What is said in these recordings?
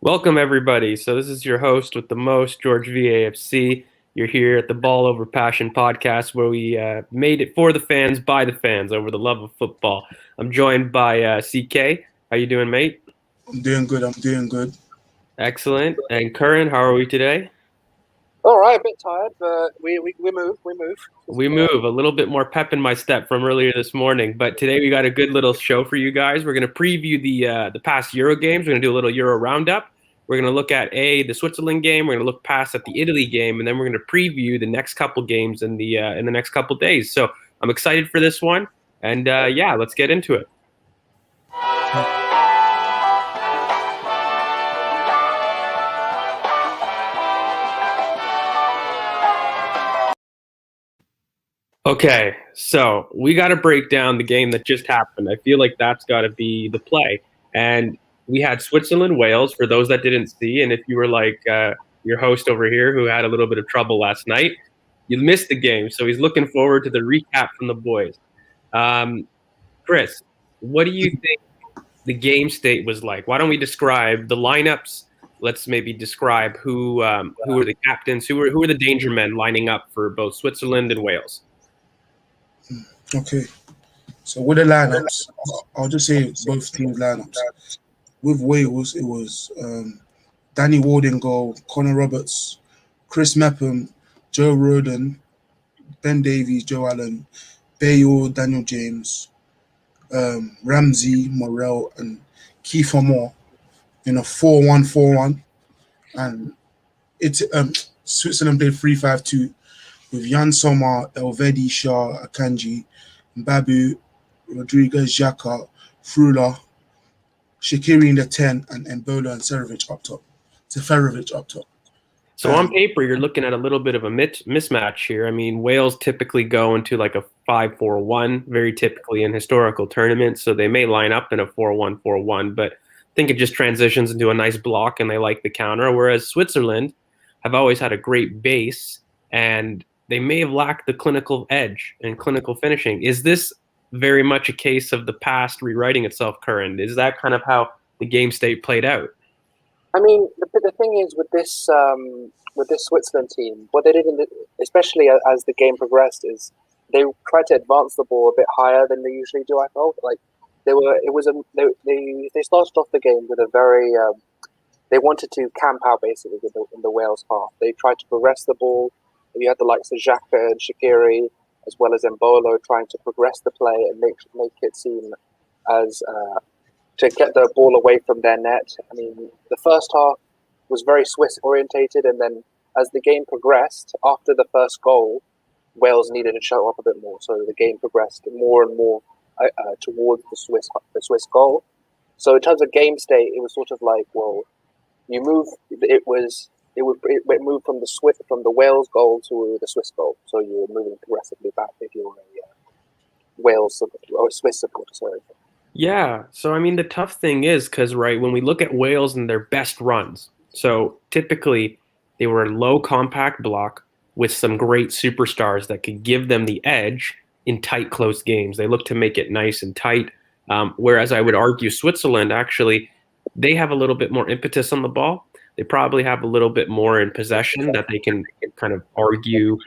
Welcome, everybody. So, this is your host with the most, George VAFC. You're here at the Ball Over Passion podcast, where we made it for the fans, by the fans, over the love of football. I'm joined by CK. How you doing, mate? I'm doing good. I'm doing good. Excellent. And Curran, how are we today? All right, a bit tired, but we move. We move a little bit more pep in my step from earlier this morning, but today we got a good little show for you guys. We're going to preview the past Euro games. We're going to do a little Euro roundup. We're going to look at the Switzerland game. We're going to look past at the Italy game, and then we're going to preview the next couple games in the next couple days. So I'm excited for this one, and let's get into it. Okay, so we got to break down the game that just happened. I feel like that's got to be the play. And we had Switzerland-Wales, for those that didn't see. And if you were like your host over here who had a little bit of trouble last night, you missed the game. So he's looking forward to the recap from the boys. Chris, what do you think the game state was like? Why don't we describe the lineups? Let's maybe describe who are the captains, who are the danger men lining up for both Switzerland and Wales. Okay, so with the lineups, I'll just say both teams' lineups. With Wales, it was Danny Ward in goal, Connor Roberts, Chris Mepham, Joe Rodon, Ben Davies, Joe Allen, Bayo, Daniel James, Ramsey, Morel, and Kiefer Moore in a 4-1-4-1. And Switzerland played 3-5-2 with Jan Sommer, Elvedi, Shah, Akanji, Babu, Rodriguez, Xhaka, Frula, Shaqiri in the 10, and Embolo and Seferovic up top. So on paper, you're looking at a little bit of a mismatch here. I mean, Wales typically go into like a 5-4-1, very typically in historical tournaments. So they may line up in a 4-1-4-1, but I think it just transitions into a nice block and they like the counter. Whereas Switzerland have always had a great base and they may have lacked the clinical edge and clinical finishing. Is this very much a case of the past rewriting itself, Curran? Is that kind of how the game state played out? I mean, the thing is with this Switzerland team, what they did, especially as the game progressed, is they tried to advance the ball a bit higher than they usually do. I felt like they started off the game with a very they wanted to camp out basically in the Wales half. They tried to progress the ball. You had the likes of Xhaka and Shaqiri, as well as Embolo, trying to progress the play and make it seem as to get the ball away from their net. I mean, the first half was very Swiss orientated, and then as the game progressed, after the first goal, Wales needed to show up a bit more. So the game progressed more and more towards the Swiss goal. So in terms of game state, it was sort of like, well, you move. It moved from the Wales goal to the Swiss goal. So you're moving progressively back if you're a Wales or a Swiss supporter. Sorry. Yeah. So, I mean, the tough thing is because, right, when we look at Wales and their best runs, so typically they were a low compact block with some great superstars that could give them the edge in tight, close games. They look to make it nice and tight. Whereas I would argue Switzerland, actually, they have a little bit more impetus on the ball. They probably have a little bit more in possession that they can kind of argue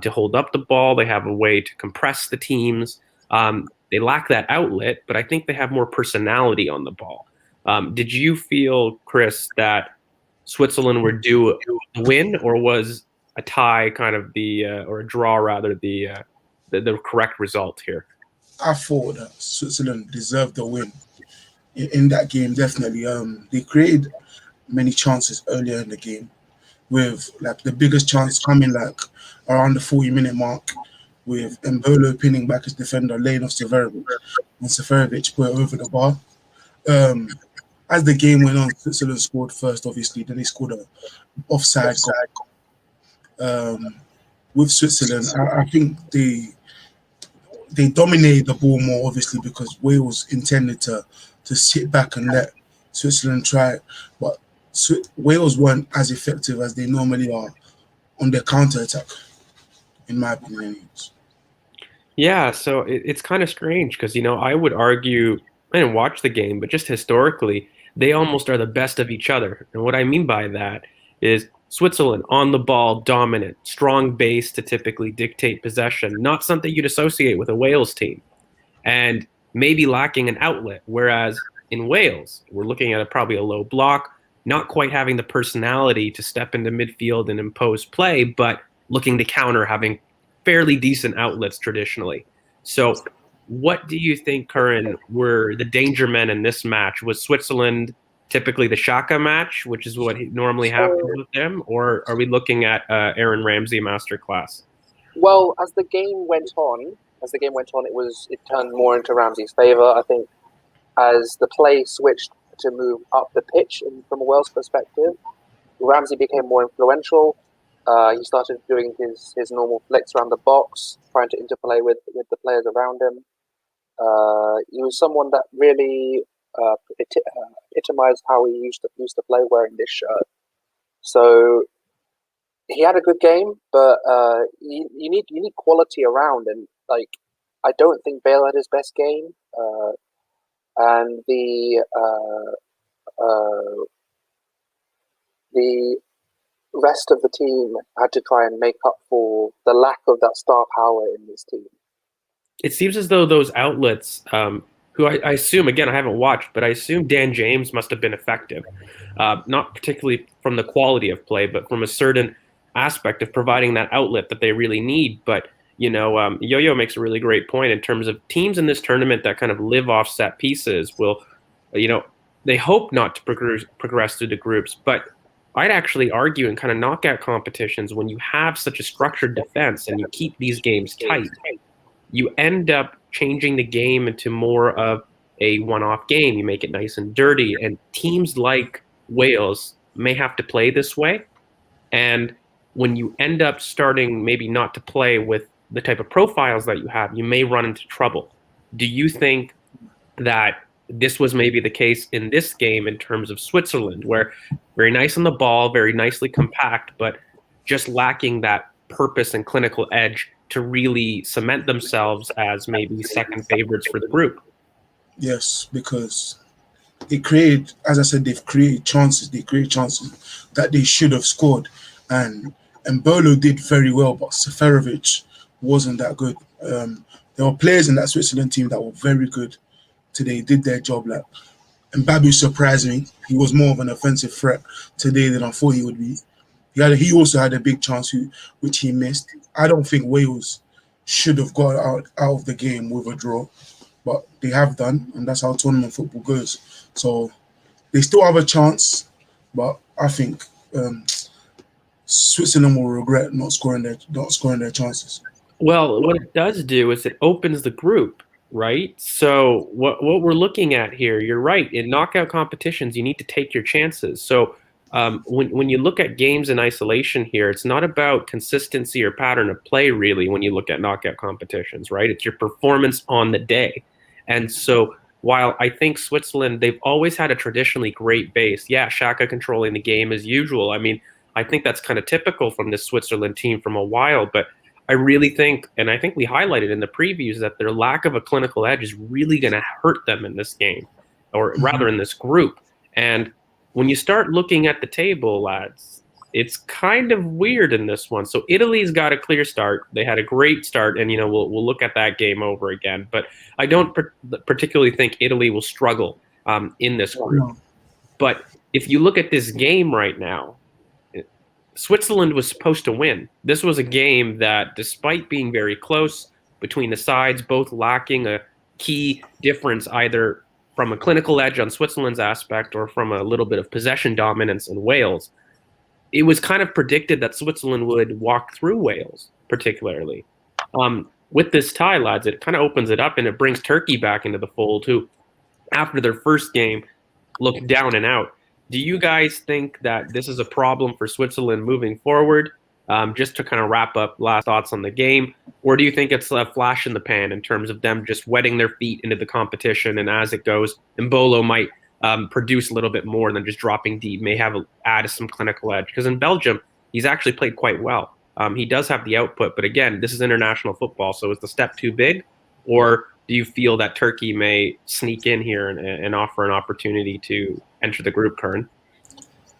to hold up the ball. They have a way to compress the teams. They lack that outlet, but I think they have more personality on the ball. Did you feel, Chris, that Switzerland were due a win, or was a tie kind of or a draw rather the correct result here? I thought that Switzerland deserved the win in that game, definitely. They created many chances earlier in the game, with like the biggest chance coming like around the 40-minute mark, with Embolo pinning back his defender, laying off Seferovic, and Seferovic put it over the bar. As the game went on, Switzerland scored first, obviously. Then they scored an offside goal. With Switzerland, I think they dominated the ball more, obviously, because Wales intended to sit back and let Switzerland try, but Wales weren't as effective as they normally are on their counter-attack, in my opinion. Yeah, so it's kind of strange because, I would argue I didn't watch the game, but just historically, they almost are the best of each other. And what I mean by that is Switzerland on the ball, dominant, strong base to typically dictate possession, not something you'd associate with a Wales team, and maybe lacking an outlet. Whereas in Wales, we're looking at probably a low block, not quite having the personality to step into midfield and impose play, but looking to counter, having fairly decent outlets traditionally. So what do you think, Curran, were the danger men in this match? Was Switzerland typically the Shaka match, which is what normally happens with them, or are we looking at Aaron Ramsey masterclass? Well, as the game went on, it turned more into Ramsey's favour. I think as the play switched to move up the pitch from a Wales perspective, Ramsey became more influential. He started doing his normal flicks around the box, trying to interplay with the players around him. He was someone that really epitomized how he used to play wearing this shirt. So he had a good game, but you need quality around, and like I don't think Bale had his best game, and the rest of the team had to try and make up for the lack of that star power in this team. It seems as though those outlets, who I assume, again, I haven't watched, but I assume Dan James must have been effective. Not particularly from the quality of play, but from a certain aspect of providing that outlet that they really need. But, Yo-Yo makes a really great point in terms of teams in this tournament that kind of live off set pieces will, they hope not to progress through the groups. But I'd actually argue in kind of knockout competitions, when you have such a structured defense and you keep these games tight, you end up changing the game into more of a one-off game. You make it nice and dirty, and teams like Wales may have to play this way. And when you end up starting maybe not to play with the type of profiles that you have, you may run into trouble. Do you think that this was maybe the case in this game in terms of Switzerland, where very nice on the ball, very nicely compact, but just lacking that purpose and clinical edge to really cement themselves as maybe second favorites for the group? Yes, because they created, as I said, they've created chances. They created chances that they should have scored. And Mbolo did very well, but Seferovic wasn't that good. There were players in that Switzerland team that were very good today, did their job. Like Mbabu surprised me. He was more of an offensive threat today than I thought he would be. He also had a big chance which he missed. I don't think Wales should have got out of the game with a draw, but they have done, and that's how tournament football goes. So they still have a chance, but I think Switzerland will regret not scoring their chances. Well, what it does do is it opens the group, right? So what we're looking at here, you're right. In knockout competitions, you need to take your chances. So when you look at games in isolation here, it's not about consistency or pattern of play, really, when you look at knockout competitions, right? It's your performance on the day. And so while I think Switzerland, they've always had a traditionally great base. Yeah, Xhaka controlling the game as usual. I mean, I think that's kind of typical from this Switzerland team from a while, but I really think, and I think we highlighted in the previews, that their lack of a clinical edge is really going to hurt them in this game, or rather in this group. And when you start looking at the table, lads, it's kind of weird in this one. So Italy's got a clear start. They had a great start, and we'll look at that game over again. But I don't particularly think Italy will struggle in this group. But if you look at this game right now, Switzerland was supposed to win. This was a game that, despite being very close between the sides, both lacking a key difference either from a clinical edge on Switzerland's aspect or from a little bit of possession dominance in Wales, it was kind of predicted that Switzerland would walk through Wales, particularly. With this tie, lads, it kind of opens it up, and it brings Turkey back into the fold, who, after their first game, looked down and out. Do you guys think that this is a problem for Switzerland moving forward? Just to kind of wrap up, last thoughts on the game, or do you think it's a flash in the pan in terms of them just wetting their feet into the competition, and as it goes, Mbolo might produce a little bit more than just dropping deep, may add some clinical edge? Because in Belgium, he's actually played quite well. He does have the output, but again, this is international football, so is the step too big, or do you feel that Turkey may sneak in here and offer an opportunity to enter the group, Kern?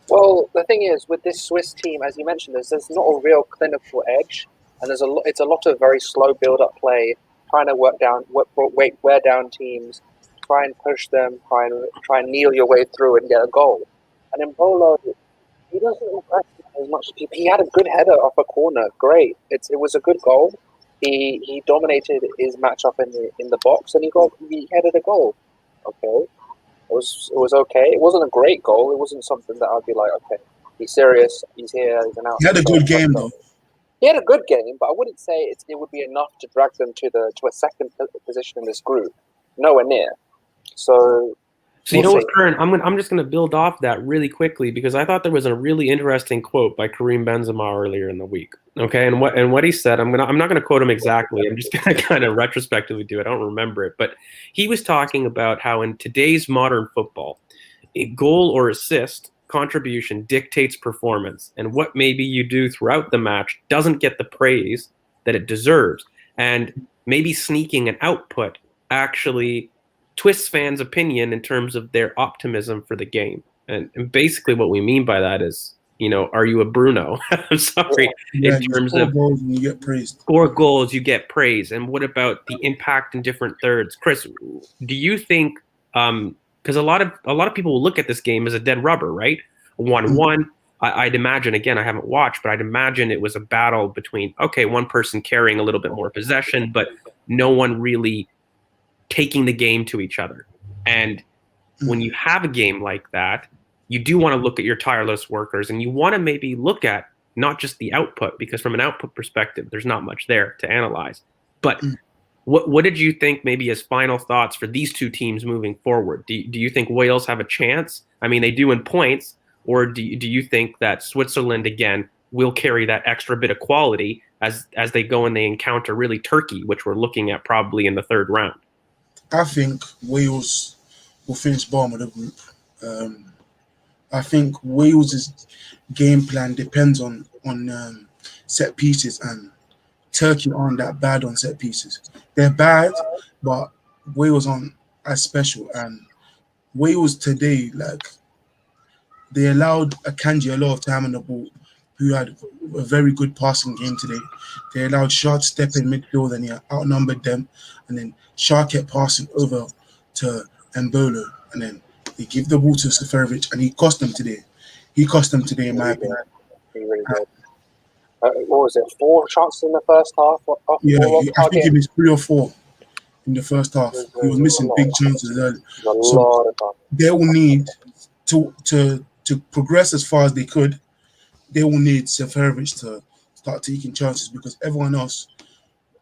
Well, the thing is, with this Swiss team, as you mentioned, there's not a real clinical edge, and it's a lot of very slow build-up play, trying to wear down teams, try and push them, try and kneel your way through and get a goal. And Embolo, he doesn't impress me as much as people. He had a good header off a corner, great. It was a good goal. He dominated his matchup in the box, and he headed a goal. Okay. It was okay. It wasn't a great goal. It wasn't something that I'd be like, okay, he's serious. He's here. He's an out. He had a good game though. He had a good game, but I wouldn't say it would be enough to drag them to a second position in this group. Nowhere near. So you know what, Kern? I'm just going to build off that really quickly because I thought there was a really interesting quote by Karim Benzema earlier in the week. Okay, and what he said, I'm not going to quote him exactly. I'm just going to kind of retrospectively do it. I don't remember it, but he was talking about how in today's modern football, a goal or assist contribution dictates performance, and what maybe you do throughout the match doesn't get the praise that it deserves, and maybe sneaking an output actually twists fans' opinion in terms of their optimism for the game. And basically what we mean by that is, are you a Bruno? I'm sorry. Yeah, in terms of goals and you get praised. Score goals, you get praise. And what about the impact in different thirds? Chris, do you think, because a lot of people will look at this game as a dead rubber, right? 1-1. I'd imagine, again, I haven't watched, but I'd imagine it was a battle between, okay, one person carrying a little bit more possession, but no one really taking the game to each other. And when you have a game like that, you do want to look at your tireless workers, and you want to maybe look at not just the output, because from an output perspective, there's not much there to analyze. But what did you think maybe as final thoughts for these two teams moving forward? Do you think Wales have a chance? I mean, they do in points, or do you think that Switzerland, again, will carry that extra bit of quality as they go and they encounter really Turkey, which we're looking at probably in the third round? I think Wales will finish bottom of the group. I think Wales' game plan depends on set pieces, and Turkey aren't that bad on set pieces. They're bad, but Wales aren't as special. And Wales today, they allowed Akanji a lot of time on the ball, who had a very good passing game today. They allowed Shah to step in midfield, and he outnumbered them. And then Shah kept passing over to Embolo, and then they give the ball to Seferovic, and he cost them today. In my opinion. He really did. What was it? 4 chances in the first half? Yeah, I think it was 3 or 4 in the first half. He was missing big chances early. So they will need to progress as far as they could. They will need Seferovic to start taking chances, because everyone else,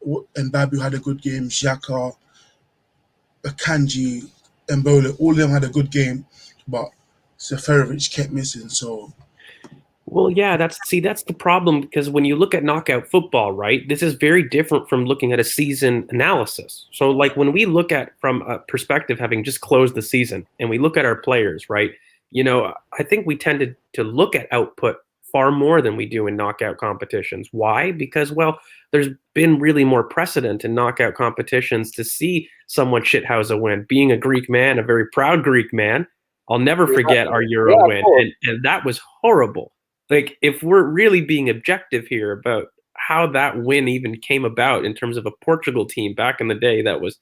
Mbabu had a good game, Xhaka, Akanji, Embolo, all of them had a good game, but Seferovic kept missing. So, well, yeah, that's the problem, because when you look at knockout football, right, this is very different from looking at a season analysis. So, when we look at from a perspective having just closed the season, and we look at our players, right, I think we tended to look at output far more than we do in knockout competitions. Why? Because, well, there's been really more precedent in knockout competitions to see someone shithouse a win. Being a Greek man, a very proud Greek man, I'll never forget our Euro win, and that was horrible. If we're really being objective here about how that win even came about in terms of a Portugal team back in the day, that was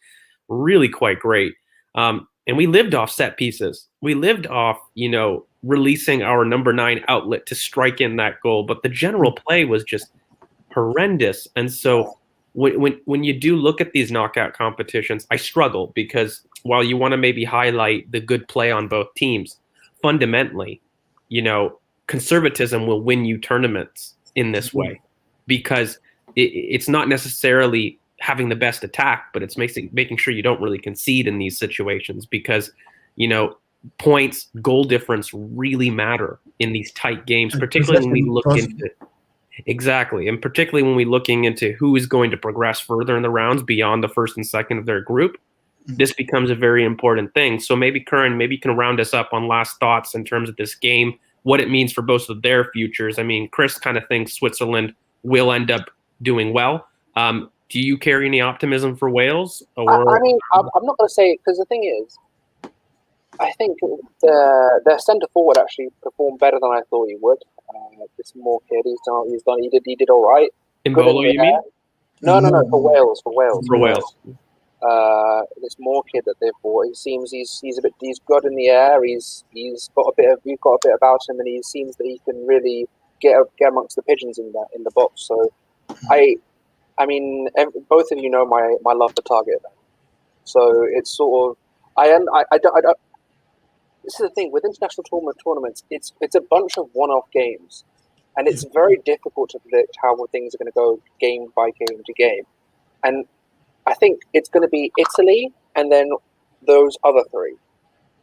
really quite great. And we lived off set pieces. We lived off, releasing our number 9 outlet to strike in that goal. But the general play was just horrendous. And so when you do look at these knockout competitions, I struggle, because while you want to maybe highlight the good play on both teams, fundamentally, conservatism will win you tournaments in this way, because it's not necessarily having the best attack, but it's making sure you don't really concede in these situations, because, points, goal difference really matter in these tight games, particularly when we look into and particularly when we're looking into who is going to progress further in the rounds beyond the first and second of their group. This becomes a very important thing. So maybe Kern, you can round us up on last thoughts in terms of this game, what it means for both of their futures. I mean, Chris kind of thinks Switzerland will end up doing well. do you carry any optimism for Wales? I mean, I'm not going to say, because the thing is, I think their centre forward actually performed better than I thought he would. This more kid, he did all right. Embolo, you mean? No, for Wales. For Wales. This more kid that they've bought, he seems he's good in the air. We've got a bit about him, and he seems that he can really get amongst the pigeons in the box. So, I mean, both of you know my love for Target. So it's sort of I don't. This is the thing with international tournaments. It's a bunch of one-off games, and it's very difficult to predict how things are going to go game by game to game. And I think it's going to be Italy and then those other three,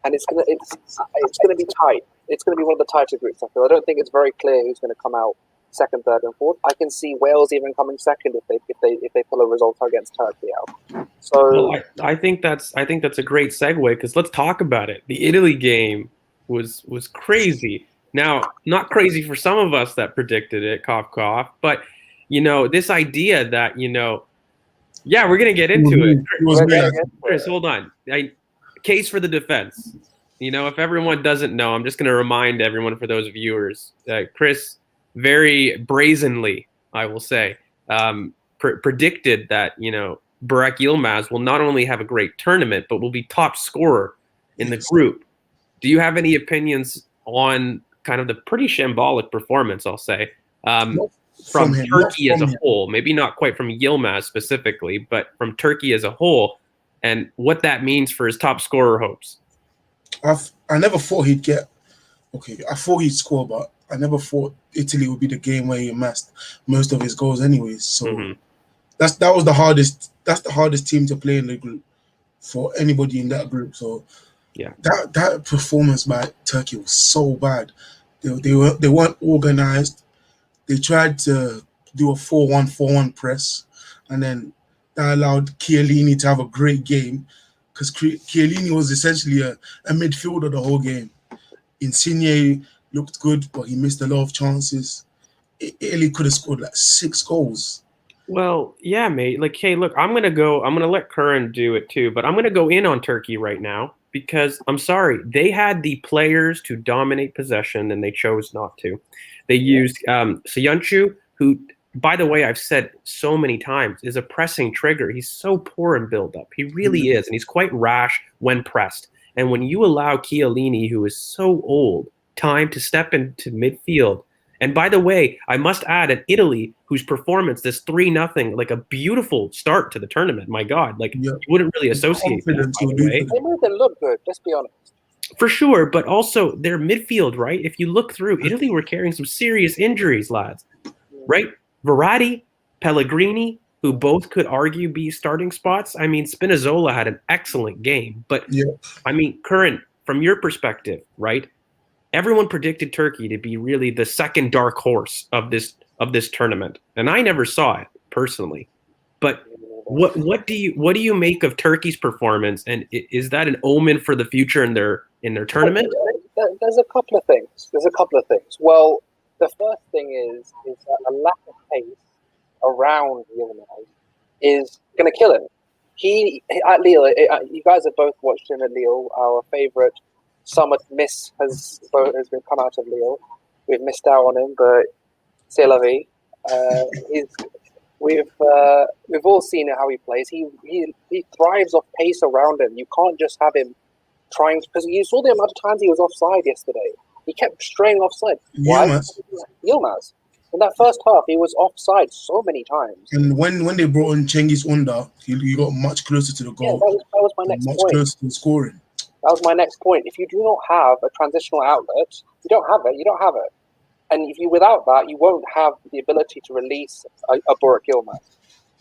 and it's going to be tight. It's going to be one of the tighter groups. I feel. I don't think it's very clear who's going to come out second, third, and fourth. I can see Wales even coming second if they pull a result against Turkey out. So well, I think that's a great segue, because let's talk about it. The Italy game was crazy. Now, not crazy for some of us that predicted it, cough cough, but this idea that yeah, we're gonna get into it. Chris, hold on. Case for the defense. If everyone doesn't know, I'm just gonna remind everyone, for those viewers, Chris very brazenly, I will say, predicted that Burak Yilmaz will not only have a great tournament, but will be top scorer in the group. Do you have any opinions on kind of the pretty shambolic performance, I'll say, from Turkey as a whole? Maybe not quite from Yilmaz specifically, but from Turkey as a whole, and what that means for his top scorer hopes. I never thought he'd get. Okay, I thought he'd score, but I never thought Italy would be the game where he amassed most of his goals anyways. So that's the hardest team to play in the group for anybody in that group. So yeah, that performance by Turkey was so bad. They weren't organized. They tried to do a 4-1-4-1 press, and then that allowed Chiellini to have a great game, because Chiellini was essentially a midfielder the whole game. Insigne looked good, but he missed a lot of chances. Italy could have scored like 6 goals. Well, yeah, mate. Like, hey, look, I'm gonna let Curran do it too, but I'm gonna go in on Turkey right now, because I'm sorry, they had the players to dominate possession and they chose not to. They used Soyuncu, who, by the way, I've said so many times, is a pressing trigger. He's so poor in build-up. He really is, and he's quite rash when pressed. And when you allow Chiellini, who is so old, time to step into midfield. And by the way, I must add, at Italy, whose performance, this 3-0, like a beautiful start to the tournament. My God, like you wouldn't really associate that, by the way. They made them look good, let's be honest. For sure, but also their midfield, right? If you look through, Italy were carrying some serious injuries, lads, right? Verratti, Pellegrini, who both could argue be starting spots. I mean, Spinazzola had an excellent game, but I mean, Curran, from your perspective, right? Everyone predicted Turkey to be really the second dark horse of this tournament, and I never saw it personally. But what do you make of Turkey's performance, and is that an omen for the future in their tournament? There's a couple of things. Well, the first thing is that a lack of pace around Yilmaz is going to kill him. He at Lille. You guys have both watched him at Lille. Our favourite summer miss has been come out of Lille. We've missed out on him, but c'est la vie. We've all seen how he plays. He thrives off pace around him. You can't just have him trying, because you saw the amount of times he was offside yesterday. He kept straying offside. Yilmaz. In that first half, he was offside so many times. And when they brought in Cengiz Under, he got much closer to the goal. Yeah, that was my next point. Much closer to scoring. That was my next point. If you do not have a transitional outlet, you don't have it. And if you without that, you won't have the ability to release a Burak Yilmaz.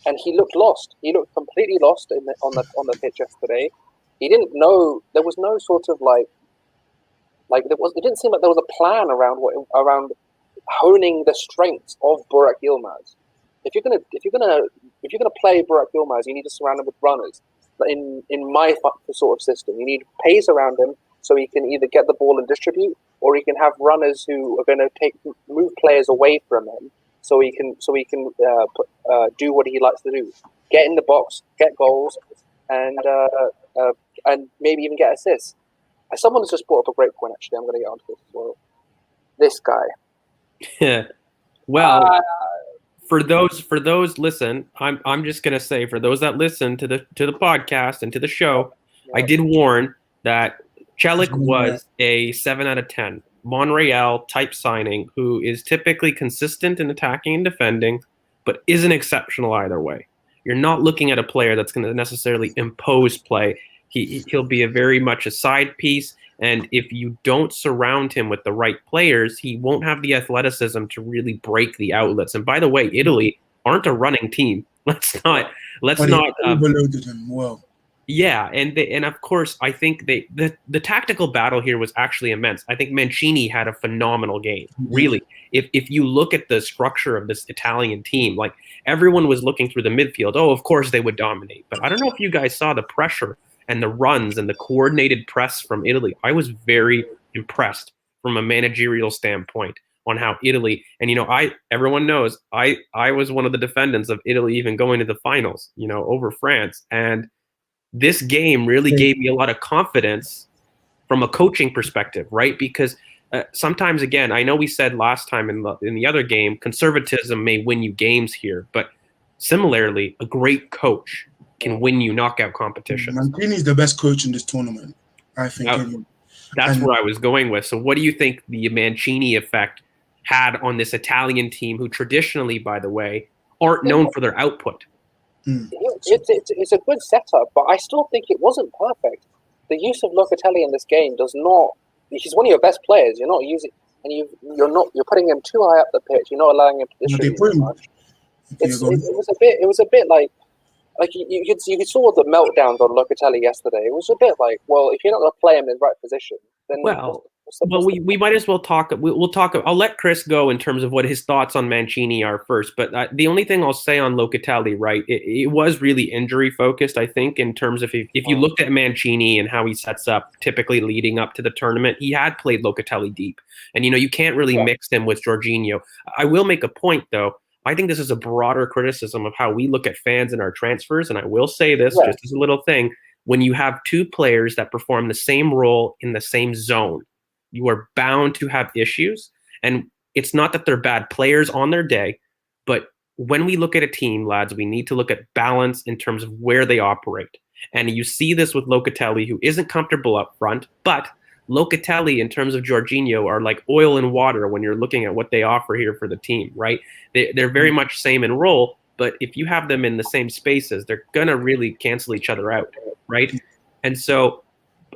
And he looked lost. He looked completely lost on the pitch yesterday. He didn't know. There was no sort of like there was. It didn't seem like there was a plan around honing the strengths of Burak Yilmaz. If you're gonna play Burak Yilmaz, you need to surround him with runners. In my sort of system, you need pace around him so he can either get the ball and distribute, or he can have runners who are going to move players away from him, so he can do what he likes to do: get in the box, get goals, and maybe even get assists. Someone has just brought up a great point. Actually, I'm going to get onto this as well. This guy. Well, for those listen, I'm just gonna say, for those that listen to the podcast and to the show, I did warn that Celik was a 7 out of 10 Monreal type signing who is typically consistent in attacking and defending, but isn't exceptional either way. You're not looking at a player that's going to necessarily impose play. He'll be a very much a side piece. And if you don't surround him with the right players, he won't have the athleticism to really break the outlets. And by the way, Italy aren't a running team. Let's not overloaded him well. Yeah, and of course, I think the tactical battle here was actually immense. I think Mancini had a phenomenal game. Really, if you look at the structure of this Italian team, like everyone was looking through the midfield. Oh, of course they would dominate. But I don't know if you guys saw the pressure and the runs and the coordinated press from Italy. I was very impressed from a managerial standpoint on how Italy, and everyone knows I was one of the defendants of Italy even going to the finals, over France. And this game really gave me a lot of confidence from a coaching perspective, right? Because sometimes, again, I know we said last time in the other game, conservatism may win you games here, but similarly, a great coach can win you knockout competitions. Mancini is the best coach in this tournament, I think. That's where I was going with. So what do you think the Mancini effect had on this Italian team, who traditionally, by the way, aren't known for their output? It's a good setup, but I still think it wasn't perfect. The use of Locatelli in this game does not. He's one of your best players. You're not using, and you're putting him too high up the pitch. You're not allowing him to distribute much. It was a bit like you saw the meltdowns on Locatelli yesterday. It was a bit like, well, if you're not going to play him in the right position, then we might as well talk. We'll talk. I'll let Chris go in terms of what his thoughts on Mancini are first. But the only thing I'll say on Locatelli, right, it was really injury focused. I think in terms of if you looked at Mancini and how he sets up, typically leading up to the tournament, he had played Locatelli deep, and you can't really mix him with Jorginho. I will make a point though. I think this is a broader criticism of how we look at fans in our transfers, and I will say this just as a little thing: when you have two players that perform the same role in the same zone, you are bound to have issues. And it's not that they're bad players on their day, but when we look at a team, lads, we need to look at balance in terms of where they operate. And you see this with Locatelli, who isn't comfortable up front, but Locatelli, in terms of Jorginho, are like oil and water when you're looking at what they offer here for the team, right? They're very much same in role, but if you have them in the same spaces, they're going to really cancel each other out, right? And so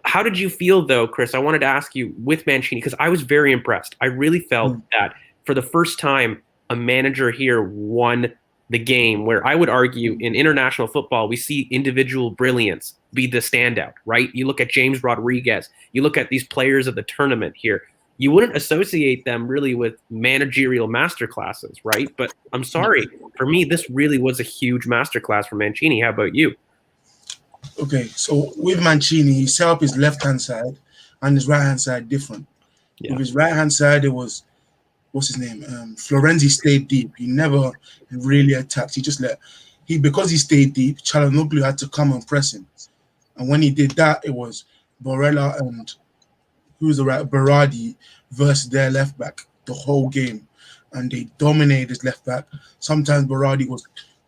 how did you feel, though, Chris? I wanted to ask you with Mancini, because I was very impressed. I really felt that for the first time, a manager here won the game, where I would argue in international football, we see individual brilliance be the standout, right? You look at James Rodriguez, you look at these players of the tournament here. You wouldn't associate them really with managerial masterclasses, right? But I'm sorry, for me, this really was a huge masterclass for Mancini. How about you? Okay, so with Mancini, he set up his left-hand side and his right-hand side different. Yeah. With his right-hand side, it was, what's his name? Florenzi stayed deep. He never really attacked. Because he stayed deep, Çalhanoğlu had to come and press him. And when he did that, it was Barella and Berardi versus their left back the whole game. And they dominated his left back. Sometimes Berardi was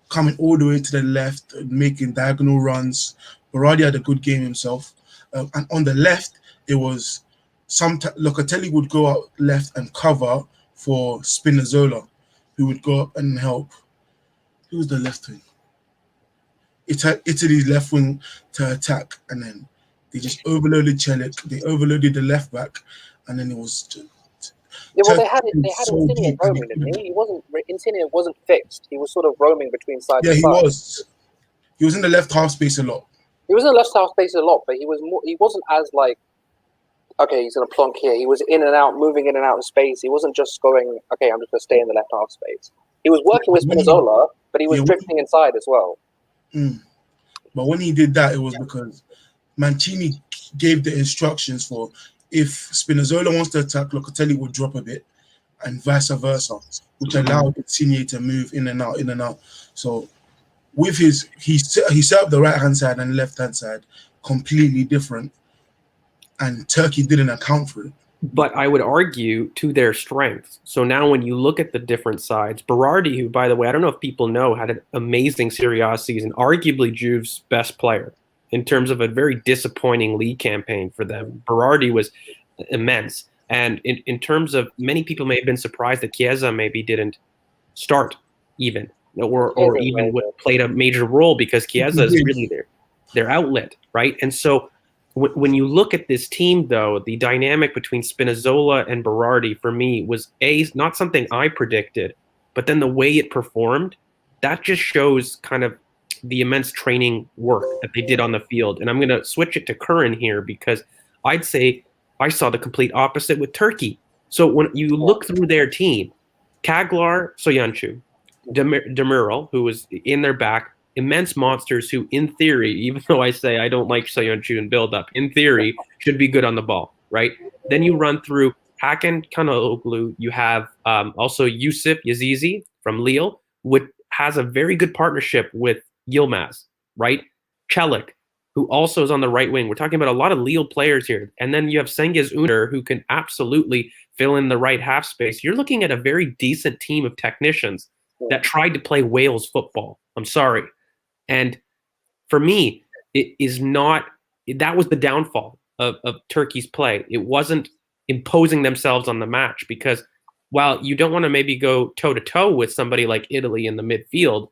coming all the way to the left, making diagonal runs. Berardi had a good game himself. And on the left, it was Locatelli would go out left and cover for Spinazzola, who would go up and help. Who was the left wing? Italy's left wing to attack, and then they just overloaded Celik. They overloaded the left back, and then it was just. Yeah, well, they had Insigne roaming, didn't he? Insigne wasn't fixed. He was sort of roaming between sides. Yeah, he was. He was in the left half space a lot. He was in the left half space a lot, but he wasn't as like, okay, he's going to plonk here. He was in and out, moving in and out of space. He wasn't just going, okay, I'm just going to stay in the left half space. He was working with Spinazzola, but he was drifting inside as well. But when he did that, it was because Mancini gave the instructions for if Spinazzola wants to attack, Locatelli would drop a bit, and vice versa, which allowed Insigne to move in and out, in and out. So with he set up the right hand side and left hand side completely different, and Turkey didn't account for it. But I would argue to their strengths. So now when you look at the different sides, Berardi, who, by the way, I don't know if people know, had an amazing Serie A season, arguably Juve's best player in terms of a very disappointing league campaign for them. Berardi was immense. And in terms of, many people may have been surprised that Chiesa maybe didn't start even, or even played a major role, because Chiesa is really their outlet, right? And so when you look at this team, though, the dynamic between Spinazzola and Berardi, for me, was not something I predicted, but then the way it performed, that just shows kind of the immense training work that they did on the field. And I'm going to switch it to Curran here, because I'd say I saw the complete opposite with Turkey. So when you look through their team, Kaglar, Soyuncu, Demiral, who was in their back, immense monsters who, in theory, even though I say I don't like Soyuncu and build-up, in theory, should be good on the ball, right? Then you run through Hakan Kanoglu. You have also Yusuf Yazizi from Lille, which has a very good partnership with Yilmaz, right? Celik, who also is on the right wing. We're talking about a lot of Lille players here. And then you have Cengiz Ünder, who can absolutely fill in the right half space. You're looking at a very decent team of technicians that tried to play Wales football. I'm sorry. And for me, it is not – that was the downfall of Turkey's play. It wasn't imposing themselves on the match, because while you don't want to maybe go toe-to-toe with somebody like Italy in the midfield,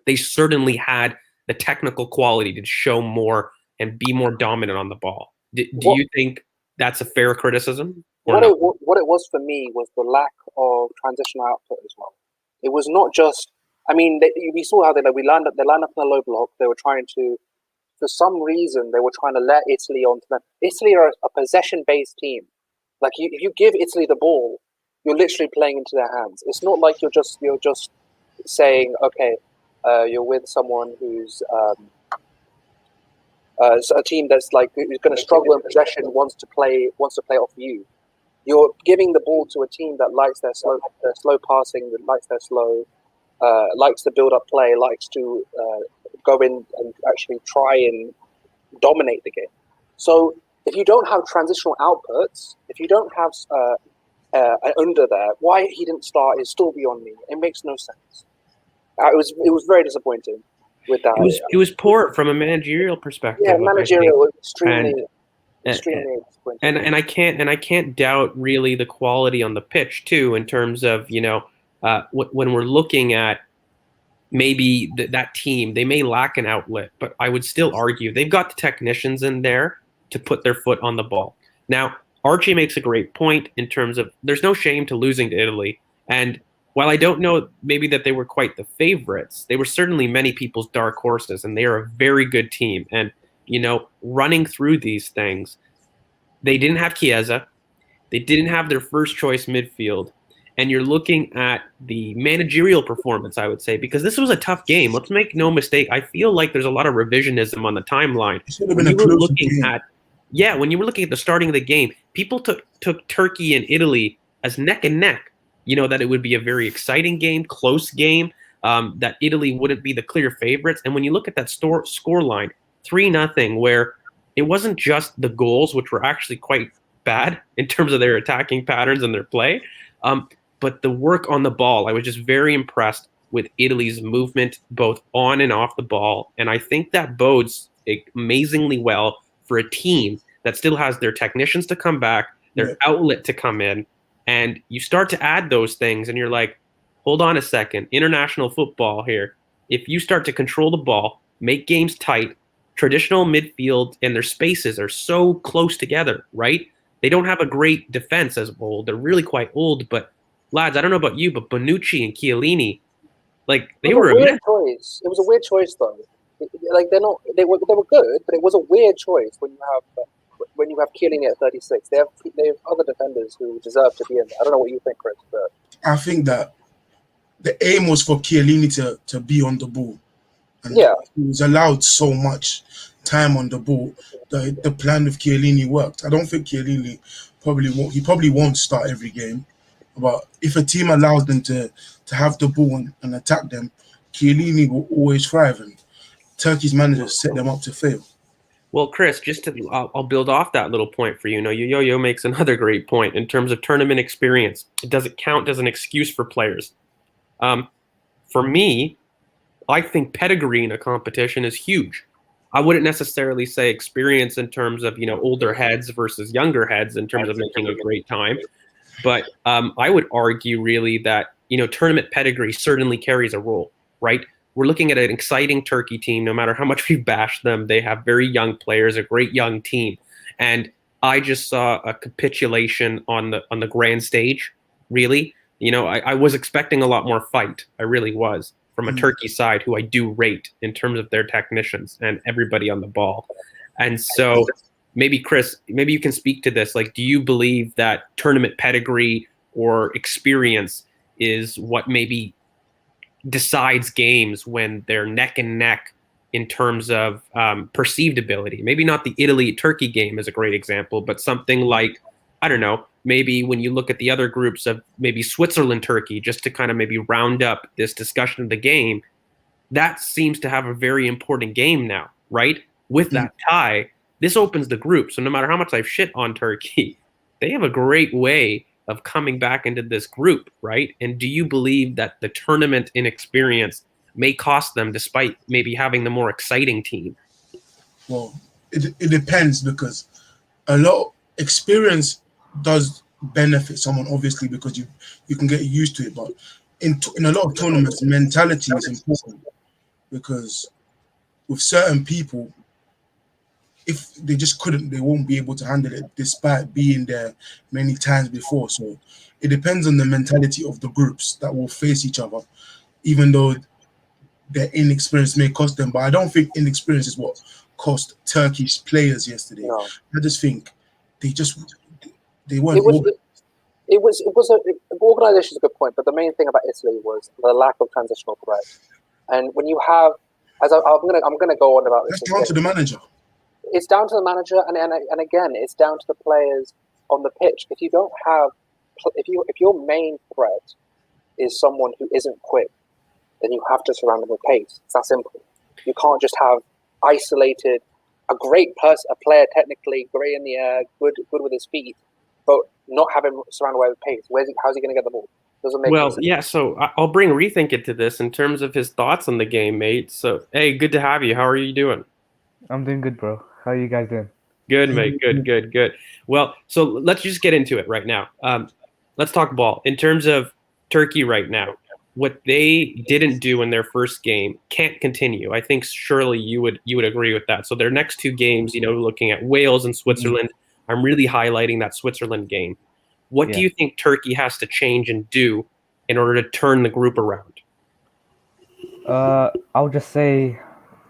they certainly had the technical quality to show more and be more dominant on the ball. Do you think that's a fair criticism? What it was for me was the lack of transitional output as well. It was not just – I mean, we saw how they lined up in a low block. They were trying to, for some reason, they were trying to let Italy onto them. Italy are a possession-based team. Like, if you give Italy the ball, you're literally playing into their hands. It's not like you're just saying, okay, you're with someone who's a team that's like who's going to struggle in possession, wants to play off you. You're giving the ball to a team that likes their slow passing, that likes their slow. Likes to build up play, likes to go in and actually try and dominate the game. So if you don't have transitional outputs, if you don't have an under there, why he didn't start is still beyond me. It makes no sense. It was very disappointing with that. It was poor from a managerial perspective. Yeah, managerial was extremely disappointing. And I can't doubt really the quality on the pitch too, in terms of, you know, when we're looking at maybe that team, they may lack an outlet, but I would still argue they've got the technicians in there to put their foot on the ball. Now, Archie makes a great point in terms of there's no shame to losing to Italy. And while I don't know maybe that they were quite the favorites, they were certainly many people's dark horses, and they are a very good team. And, you know, running through these things, they didn't have Chiesa. They didn't have their first choice midfield. And you're looking at the managerial performance, I would say, because this was a tough game. Let's make no mistake. I feel like there's a lot of revisionism on the timeline. When you were looking at the starting of the game, people took Turkey and Italy as neck and neck. You know, that it would be a very exciting game, close game, that Italy wouldn't be the clear favorites. And when you look at that score line, 3-0, where it wasn't just the goals, which were actually quite bad in terms of their attacking patterns and their play, but the work on the ball. I was just very impressed with Italy's movement, both on and off the ball. And I think that bodes amazingly well for a team that still has their technicians to come back, their outlet to come in. And you start to add those things, and you're like, hold on a second, international football here. If you start to control the ball, make games tight, traditional midfield and their spaces are so close together, right? They don't have a great defense as old. They're really quite old, but lads, I don't know about you, but Bonucci and Chiellini, like they were a weird choice. It was a weird choice, though. Like they were good, but it was a weird choice when you have Chiellini at 36. They have other defenders who deserve to be in there. I don't know what you think, Chris, but I think that the aim was for Chiellini to be on the ball. And he was allowed so much time on the ball. The plan with Chiellini worked. I don't think Chiellini probably won't start every game. But if a team allows them to have the ball and attack them, Chiellini will always thrive, and Turkey's managers set them up to fail. Well, Chris, I'll build off that little point for you. Yo-Yo makes another great point in terms of tournament experience. It doesn't count as an excuse for players. For me, I think pedigree in a competition is huge. I wouldn't necessarily say experience in terms of, older heads versus younger heads in terms of making a great time. But I would argue really that, tournament pedigree certainly carries a role, right? We're looking at an exciting Turkey team. No matter how much we've bashed them, they have very young players, a great young team. And I just saw a capitulation on the grand stage, really. I was expecting a lot more fight. I really was, from a Turkey side, who I do rate in terms of their technicians and everybody on the ball. And so maybe, Chris, maybe you can speak to this. Like, do you believe that tournament pedigree or experience is what maybe decides games when they're neck and neck in terms of perceived ability? Maybe not the Italy-Turkey game is a great example, but something like, I don't know, maybe when you look at the other groups of maybe Switzerland-Turkey, just to kind of maybe round up this discussion of the game, that seems to have a very important game now, right? With that tie, this opens the group. So no matter how much I've shit on Turkey, they have a great way of coming back into this group, right? And do you believe that the tournament inexperience may cost them despite maybe having the more exciting team? Well, it depends, because a lot of experience does benefit someone, obviously, because you can get used to it. But in a lot of tournaments, mentality is important, because with certain people, if they just couldn't, they won't be able to handle it despite being there many times before. So it depends on the mentality of the groups that will face each other, even though their inexperience may cost them. But I don't think inexperience is what cost Turkish players yesterday. No. I just think they weren't. Organisation is a good point, but the main thing about Italy was the lack of transitional threat. And when you have, I'm gonna go on about this. That's down to the manager. It's down to the manager, and again, it's down to the players on the pitch. If you don't have, if your main threat is someone who isn't quick, then you have to surround them with pace. It's that simple. You can't just have isolated a great person, a player technically great in the air, good with his feet, but not have him surrounded by pace. How's he going to get the ball? Doesn't make sense. Yeah. So I'll bring Rethink into this in terms of his thoughts on the game, mate. So hey, good to have you. How are you doing? I'm doing good, bro. How are you guys doing? Good, mate. Good. Well, so let's just get into it right now. Let's talk ball. In terms of Turkey right now, what they didn't do in their first game can't continue. I think surely you would agree with that. So their next two games, looking at Wales and Switzerland, I'm really highlighting that Switzerland game. What do you think Turkey has to change and do in order to turn the group around? I'll just say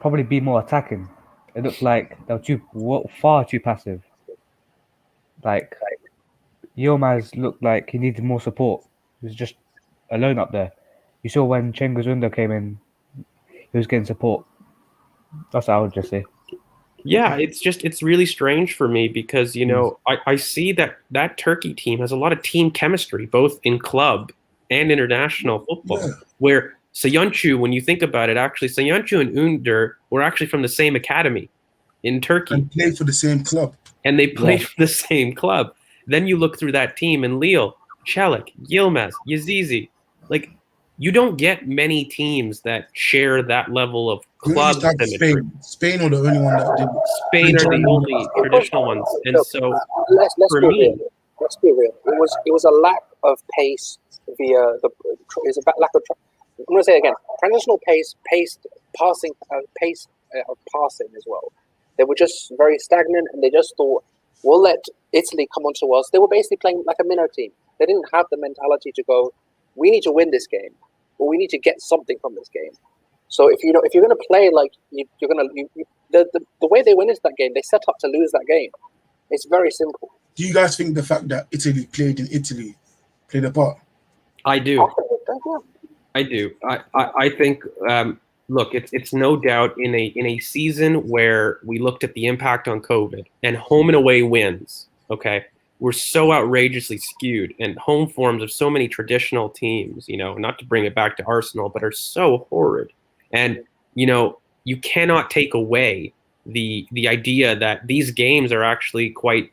probably be more attacking. It looked like they were far too passive. Like, Yilmaz looked like he needed more support. He was just alone up there. You saw when Cengiz Ünder came in, he was getting support. That's what I would just say. Yeah, it's really strange for me because, I see that Turkey team has a lot of team chemistry, both in club and international football, where Sayuncu, when you think about it, actually, Sayuncu and Ünder were actually from the same academy in Turkey. And played for the same club. And they played for the same club. Then you look through that team in Lille, Çelik, Yilmaz, Yazizi. Like, you don't get many teams that share that level of club symmetry. Spain were the only one that did. Spain are the only traditional ones. And so, let's be real. It was a lack of pace via the. It's a lack of. I'm going to say it again. Transitional pace, passing as well. They were just very stagnant, and they just thought, we'll let Italy come onto us. They were basically playing like a minnow team. They didn't have the mentality to go, we need to win this game, or we need to get something from this game. So if you're going to play like the way they went into that game, they set up to lose that game. It's very simple. Do you guys think the fact that Italy played in Italy played a part? I do. I do. I think. Look, it's no doubt in a season where we looked at the impact on COVID and home and away wins. Okay, were so outrageously skewed, and home forms of so many traditional teams, not to bring it back to Arsenal, but are so horrid. And, you cannot take away the idea that these games are actually quite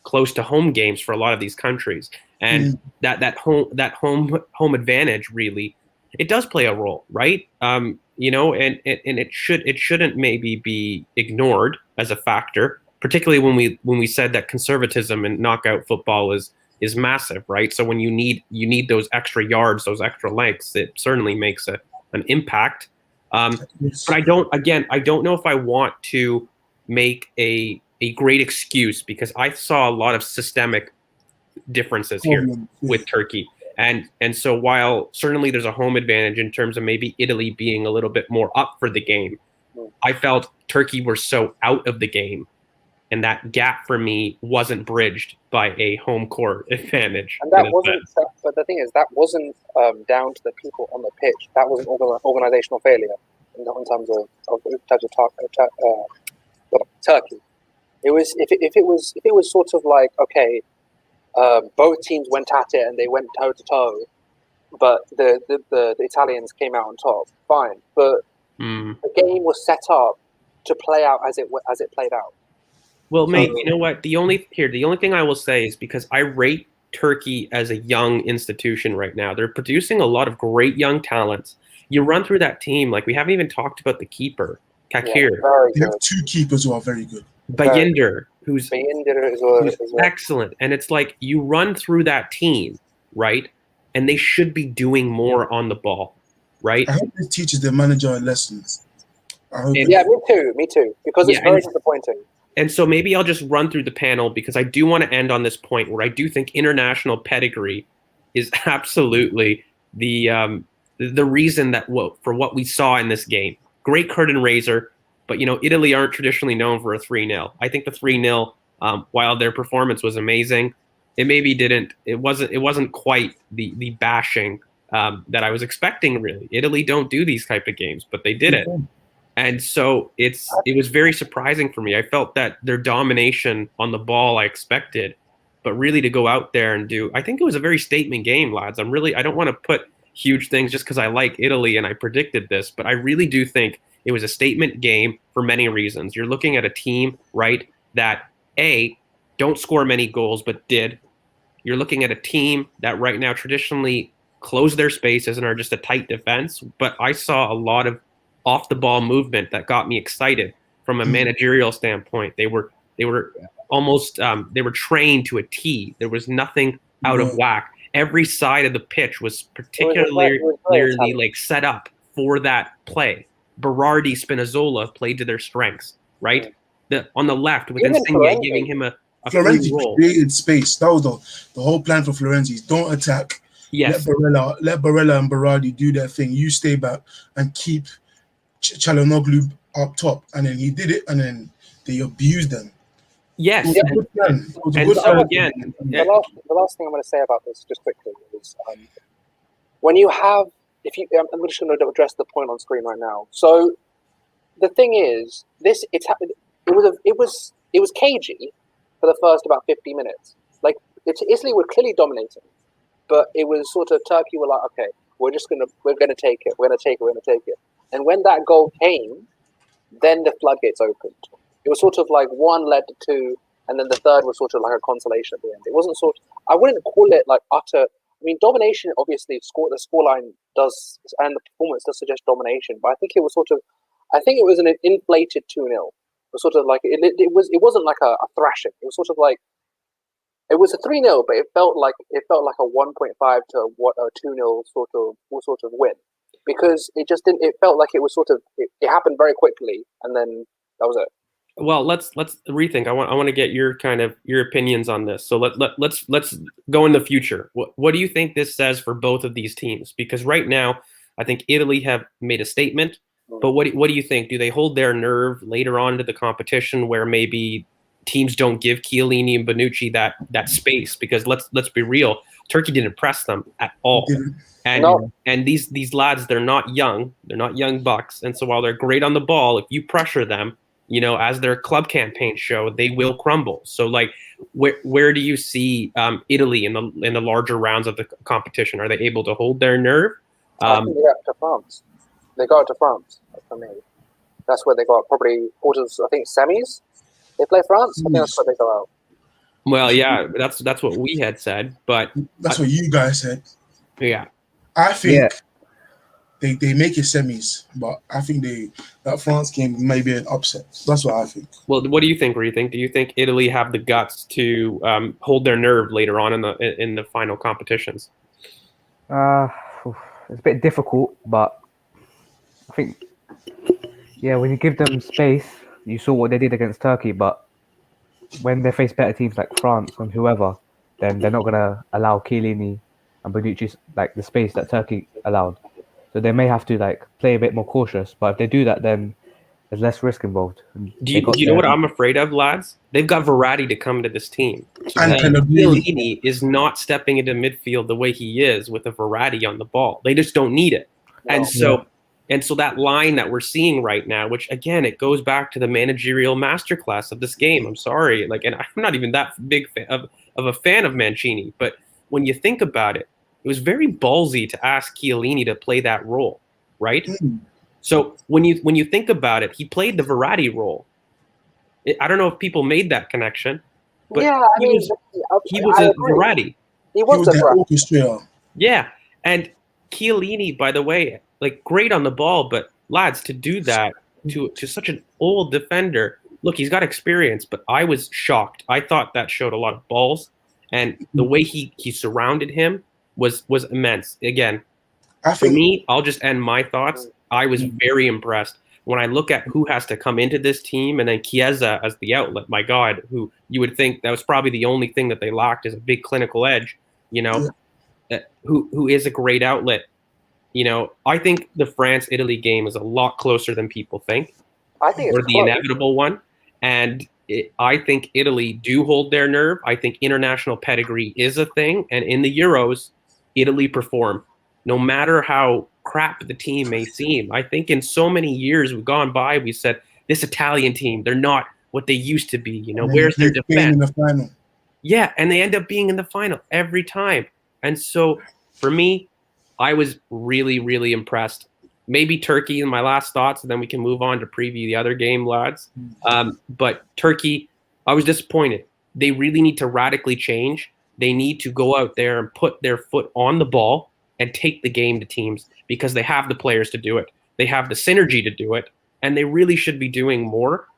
close to home games for a lot of these countries. And that home advantage really, it does play a role, right? And it shouldn't maybe be ignored as a factor, particularly when we said that conservatism in knockout football is massive, right? So when you need those extra yards, those extra lengths, it certainly makes an impact. But I don't know if I want to make a great excuse, because I saw a lot of systemic differences here with Turkey. And so while certainly there's a home advantage in terms of maybe Italy being a little bit more up for the game, I felt Turkey were so out of the game, and that gap for me wasn't bridged by a home court advantage. And that wasn't, but the thing is, that wasn't down to the people on the pitch. That was an organizational failure in terms of Turkey. It was if it was sort of like, okay, both teams went at it and they went toe to toe, but the Italians came out on top. Fine, but the game was set up to play out as it played out. Well, mate, you know what? The only thing I will say is, because I rate Turkey as a young institution right now. They're producing a lot of great young talents. You run through that team, like we haven't even talked about the keeper, Kakir. They have two keepers who are very good. Bayinder, who's well. excellent. And it's like you run through that team, right? And they should be doing more on the ball, right? I hope it teaches the manager a lesson. Me too. Because it's very disappointing. And so maybe I'll just run through the panel, because I do want to end on this point where I do think international pedigree is absolutely the reason for what we saw in this game. Great curtain raiser, but Italy aren't traditionally known for a 3-0. I think the 3-0, while their performance was amazing, it wasn't quite the bashing that I was expecting. Really, Italy don't do these type of games, but they did it. And so it was very surprising for me. I felt that their domination on the ball I expected, but really to go out there and I think it was a very statement game, lads. I don't want to put huge things just because I like Italy and I predicted this, but I really do think it was a statement game for many reasons. You're looking at a team, right, that don't score many goals, but did. You're looking at a team that right now traditionally close their spaces and are just a tight defense, but I saw a lot of off the ball movement that got me excited from a managerial standpoint. They were almost they were trained to a T. There was nothing out of whack. Every side of the pitch was particularly like set up for that play. Berardi, Spinazzola played to their strengths, right? On the left with Insigne giving him a Florenzi role. Created space. That was the whole plan for Florenzi. Don't attack. Yes. Let Barella and Berardi do their thing. You stay back and keep Çalhanoğlu up top. And then he did it, and then they abused them. Yes. It was a good plan. It was a And good so plan. again, The last thing I'm going to say about this, just quickly, is when you have, I'm just going to address the point on screen right now. So the thing is, it was cagey for the first about 50 minutes. Like Italy were clearly dominating, but it was sort of Turkey were like, okay, we're gonna take it. And when that goal came, then the floodgates opened. It was sort of like one led to two, and then the third was sort of like a consolation at the end. It wasn't I wouldn't call it like utter. I mean, domination, obviously, the scoreline does, and the performance does suggest domination, but I think it was an inflated 2-0. It was sort of like, it wasn't like a thrashing. It was sort of like, it was a 3-0, but it felt like a 1.5 to a 2-0 sort of win. Because it just didn't, it felt like it was sort of, it happened very quickly, and then that was it. Well, let's rethink. I want to get your opinions on this. So let's go in the future. What do you think this says for both of these teams? Because right now, I think Italy have made a statement. But what do you think? Do they hold their nerve later on to the competition, where maybe teams don't give Chiellini and Bonucci that space? Because let's be real, Turkey didn't press them at all. And these lads, they're not young bucks, and so while they're great on the ball, if you pressure them, as their club campaigns show, they will crumble. So like, where do you see Italy in the larger rounds of the competition? Are they able to hold their nerve? I think they got to France. They got to France for me. That's where they got probably quarters. I think semis. They play France. I think that's where they go out. Well, yeah, that's what we had said, but That's what you guys said. yeah, I think Yeah. they make it semis, but I think that France game may be an upset. That's what I think. well, what do you think? Do you think Italy have the guts to hold their nerve later on in the final competitions? It's a bit difficult, but I think, yeah, when you give them space, you saw what they did against Turkey, but when they face better teams like France and whoever, then they're not going to allow Chiellini and Bonucci like the space that Turkey allowed. So they may have to like play a bit more cautious, but if they do that, then there's less risk involved. Do you know what I'm afraid of, lads? They've got Verratti to come to this team. And Pellegrini. Chiellini is not stepping into midfield the way he is with a Verratti on the ball. They just don't need it. And so that line that we're seeing right now, which again, it goes back to the managerial masterclass of this game. I'm sorry, and I'm not even that big of a fan of Mancini, but when you think about it, it was very ballsy to ask Chiellini to play that role, right? So when you think about it, he played the Verratti role. I don't know if people made that connection, but he was a Verratti. He was a the Verratti. orchestrator. Yeah, and Chiellini, by the way, like great on the ball, but lads, to do that to such an old defender, look, he's got experience, but I was shocked. I thought that showed a lot of balls, and the way he surrounded him was immense. Again, I for think me, I'll just end my thoughts. I was very impressed when I look at who has to come into this team, and then Chiesa as the outlet. My God, who you would think that was probably the only thing that they lacked is a big clinical edge. Who is a great outlet. I think the France-Italy game is a lot closer than people think. I think Or it's the close. inevitable one. And I think Italy do hold their nerve. I think international pedigree is a thing. And in the Euros, Italy perform. No matter how crap the team may seem. I think in so many years we've gone by, we said, this Italian team, they're not what they used to be. Where's their defense? in the final? Yeah, and they end up being in the final every time. And so for me, I was really, really impressed. Maybe Turkey in my last thoughts, and then we can move on to preview the other game, lads. But Turkey, I was disappointed. They really need to radically change. They need to go out there and put their foot on the ball and take the game to teams because they have the players to do it. They have the synergy to do it, and they really should be doing more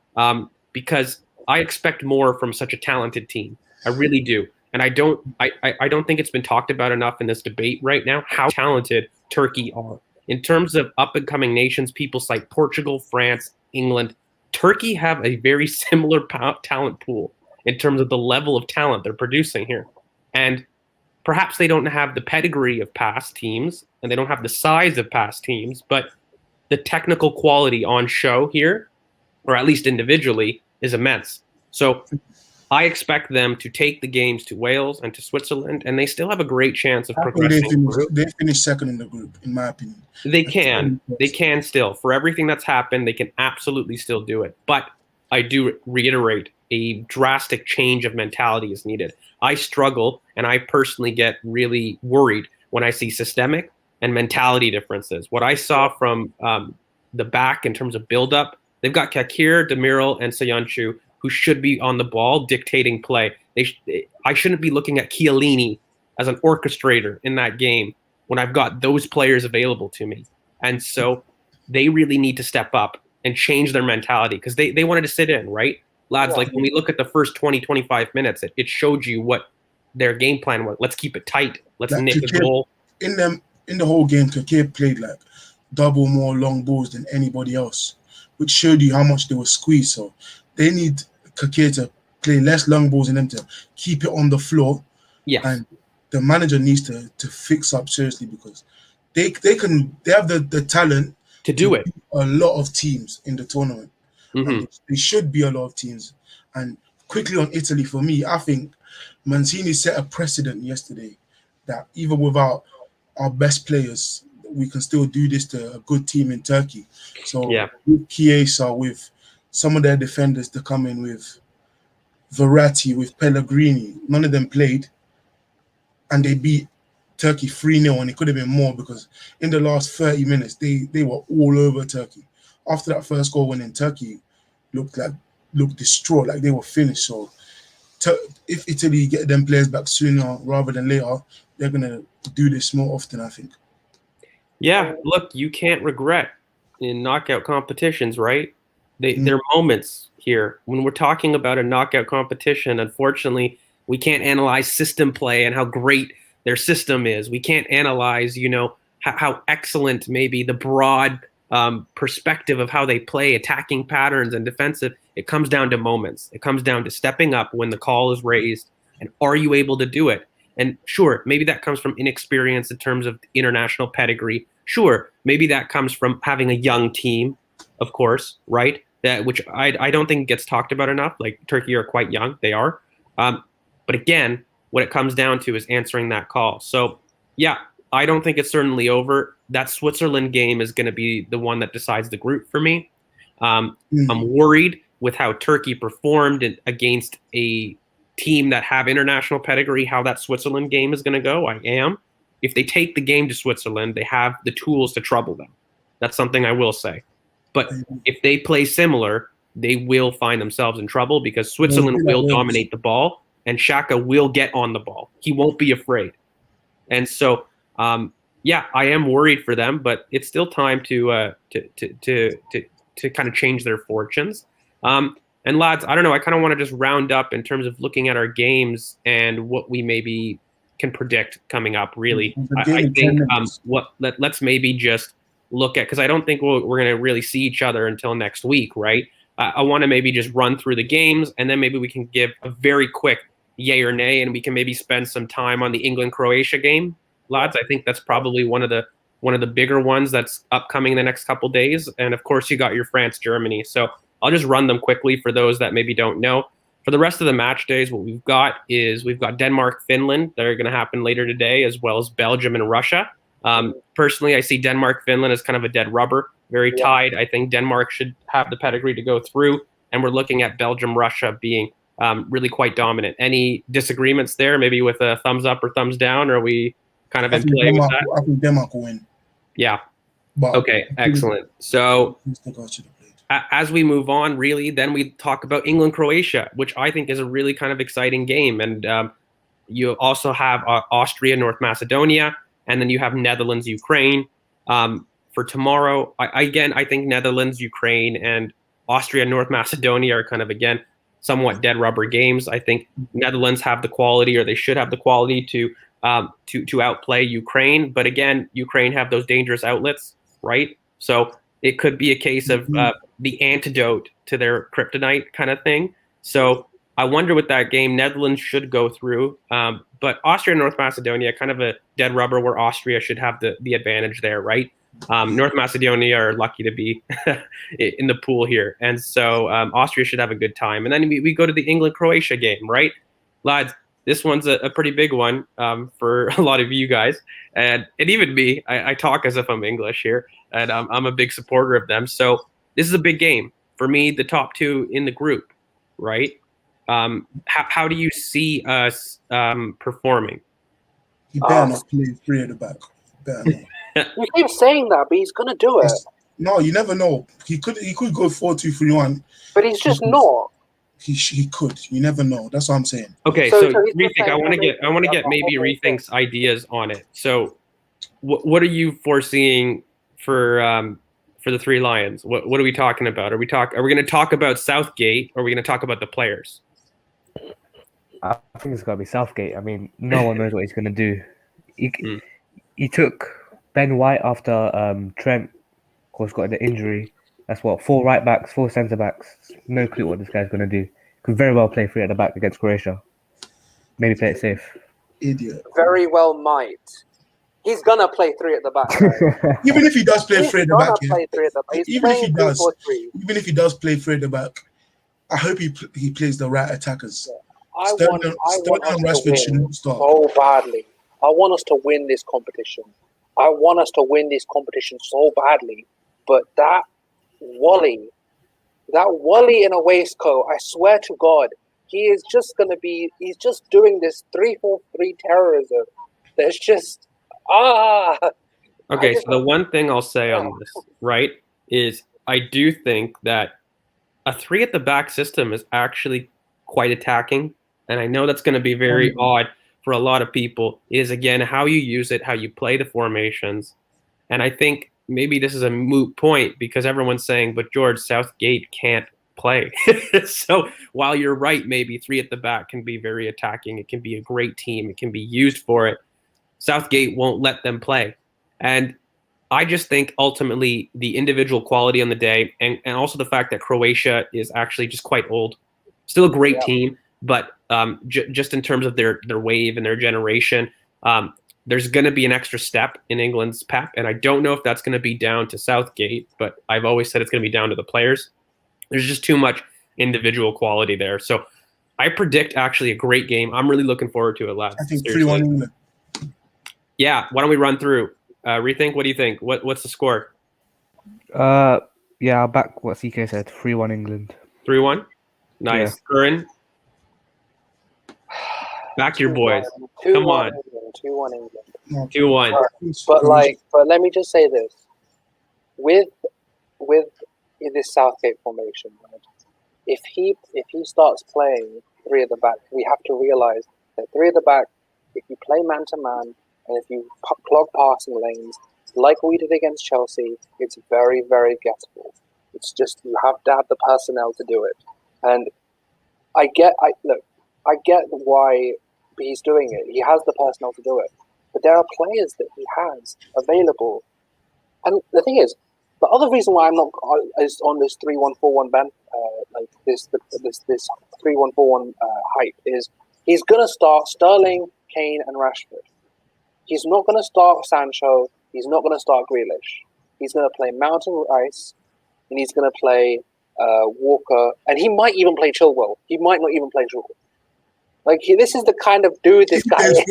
because I expect more from such a talented team. I really do. And I don't think it's been talked about enough in this debate right now how talented Turkey are. In terms of up-and-coming nations, people cite Portugal, France, England. Turkey have a very similar talent pool in terms of the level of talent they're producing here. And perhaps they don't have the pedigree of past teams, and they don't have the size of past teams, but the technical quality on show here, or at least individually, is immense. So I expect them to take the games to Wales and to Switzerland, and they still have a great chance of progressing. They finished second in the group, in my opinion. They can still. For everything that's happened, they can absolutely still do it. But I do reiterate, a drastic change of mentality is needed. I struggle, and I personally get really worried when I see systemic and mentality differences. What I saw from the back in terms of build-up, they've got Kakir, Demiral, and Soyuncu, who should be on the ball dictating play. I shouldn't be looking at Chiellini as an orchestrator in that game when I've got those players available to me. And so they really need to step up and change their mentality because they wanted to sit in, right? Lads, like when we look at the first 20, 25 minutes, it showed you what their game plan was. Let's keep it tight. Let's nick a goal. In the whole game, Kakir played like double more long balls than anybody else, which showed you how much they were squeezed. So they need Kakir to play less long balls and them to keep it on the floor. Yes. And the manager needs to fix up seriously because they have the talent to do it. A lot of teams in the tournament. Mm-hmm. They should be a lot of teams. And quickly on Italy, for me, I think Mancini set a precedent yesterday that even without our best players, we can still do this to a good team in Turkey. So with Chiesa, with some of their defenders to come in with Verratti, with Pellegrini. None of them played, and they beat Turkey 3-0, and it could have been more because in the last 30 minutes, they were all over Turkey. After that first goal winning, Turkey looked distraught, like they were finished. So if Italy get them players back sooner rather than later, they're going to do this more often, I think. Yeah, look, you can't regret in knockout competitions, right? There are moments here. When we're talking about a knockout competition, unfortunately, we can't analyze system play and how great their system is. We can't analyze, how excellent maybe the broad perspective of how they play, attacking patterns and defensive. It comes down to moments. It comes down to stepping up when the call is raised, and are you able to do it? And sure, maybe that comes from inexperience in terms of international pedigree. Sure, maybe that comes from having a young team, of course, right? Which I don't think gets talked about enough. Like Turkey are quite young, they are. But again, what it comes down to is answering that call. So yeah, I don't think it's certainly over. That Switzerland game is going to be the one that decides the group for me. I'm worried with how Turkey performed against a team that have international pedigree, how that Switzerland game is going to go. I am. If they take the game to Switzerland, they have the tools to trouble them. That's something I will say. But if they play similar, they will find themselves in trouble because Switzerland will dominate the ball and Xhaka will get on the ball. He won't be afraid. And so, yeah, I am worried for them, but it's still time to kind of change their fortunes. And lads, I don't know. I kind of want to just round up in terms of looking at our games and what we maybe can predict coming up. Really, I think let's maybe just look at, because I don't think we're going to really see each other until next week, right? I want to maybe just run through the games, and then maybe we can give a very quick yay or nay, and we can maybe spend some time on the England-Croatia game, lads. I think that's probably one of the bigger ones that's upcoming in the next couple days. And of course, you got your France-Germany. So I'll just run them quickly for those that maybe don't know. For the rest of the match days, what we've got Denmark-Finland that are going to happen later today, as well as Belgium and Russia. Personally, I see Denmark-Finland as kind of a dead rubber, very tied. I think Denmark should have the pedigree to go through, and we're looking at Belgium-Russia being really quite dominant. Any disagreements there, maybe with a thumbs up or thumbs down, or are we kind of in play with that? I think Denmark will win. Yeah. Okay, excellent. So as we move on, really, then we talk about England-Croatia, which I think is a really kind of exciting game. And you also have Austria, North Macedonia, and then you have Netherlands, Ukraine. For tomorrow, I think Netherlands, Ukraine, and Austria, North Macedonia are kind of, again, somewhat dead rubber games. I think Netherlands have the quality, or they should have the quality to outplay Ukraine. But again, Ukraine have those dangerous outlets, right? So it could be a case of the antidote to their kryptonite kind of thing. So I wonder with that game, Netherlands should go through. But Austria and North Macedonia, kind of a dead rubber where Austria should have the advantage there, right? North Macedonia are lucky to be in the pool here. And so Austria should have a good time. And then we go to the England-Croatia game, right? Lads, this one's a pretty big one for a lot of you guys. And even me, I talk as if I'm English here. And I'm a big supporter of them. So this is a big game. For me, the top two in the group, right? How do you see us performing? He better not play three at the back. Better not. You keep saying that, but he's gonna do it. No, you never know. He could go 4-2-3-1. But he's just not. He could. You never know. That's what I'm saying. Okay, so Rethink, I want to get maybe Rethink's ideas on it. So, what are you foreseeing for the Three Lions? What are we talking about? Are we going to talk about Southgate, or are we going to talk about the players? I think it's got to be Southgate. I mean, no one knows what he's going to do. He took Ben White after Trent, of course, got an injury. That's 4 right backs, 4 centre backs. No clue what this guy's going to do. Could very well play 3 at the back against Croatia. Maybe play it safe. Idiot. Very well might. He's gonna play 3 at the back. Even if he does play 3 at the back, even if he does play 3 at the back, I hope he plays the right attackers. I want us to win so badly. I want us to win this competition. I want us to win this competition so badly. But that Wally that Wally in a waistcoat, I swear to God, he's just doing this 3-4-3 terrorism. That's just, Okay, so the one thing I'll say on this, right, is I do think that a three at the back system is actually quite attacking. And I know that's going to be very odd for a lot of people, is again how you use it, how you play the formations. And I think maybe this is a moot point because everyone's saying, but George, Southgate can't play. So while you're right, maybe three at the back can be very attacking. It can be a great team. It can be used for it. Southgate won't let them play. And I just think ultimately the individual quality on the day and also the fact that Croatia is actually just quite old, still a great team, but just in terms of their wave and their generation, there's going to be an extra step in England's pep. And I don't know if that's going to be down to Southgate, but I've always said it's going to be down to the players. There's just too much individual quality there. So I predict actually a great game. I'm really looking forward to it, lads. I think 3-1 England. Yeah, why don't we run through? Rethink, what do you think? What's the score? Yeah, I'll back what CK said. 3-1 England. 3-1? Nice. Curran? Back your boys. 2-1 Come on. England, 2-1 England. 2-1. But let me just say this. With this Southgate formation, right, if he starts playing three at the back, we have to realize that three at the back, if you play man to man and if you clog passing lanes like we did against Chelsea, it's very, very gettable. It's just you have to have the personnel to do it. And I get why he's doing it. He has the personnel to do it. But there are players that he has available. And the thing is, the other reason why I'm not is on this 3-1-4-1 band, like this 3-1-4-1 hype is he's gonna start Sterling, Kane, and Rashford. He's not gonna start Sancho. He's not gonna start Grealish. He's gonna play Mount and Rice, and he's gonna play Walker, and he might even play Chilwell. He might not even play Chilwell. Like this is the kind of dude this guy is.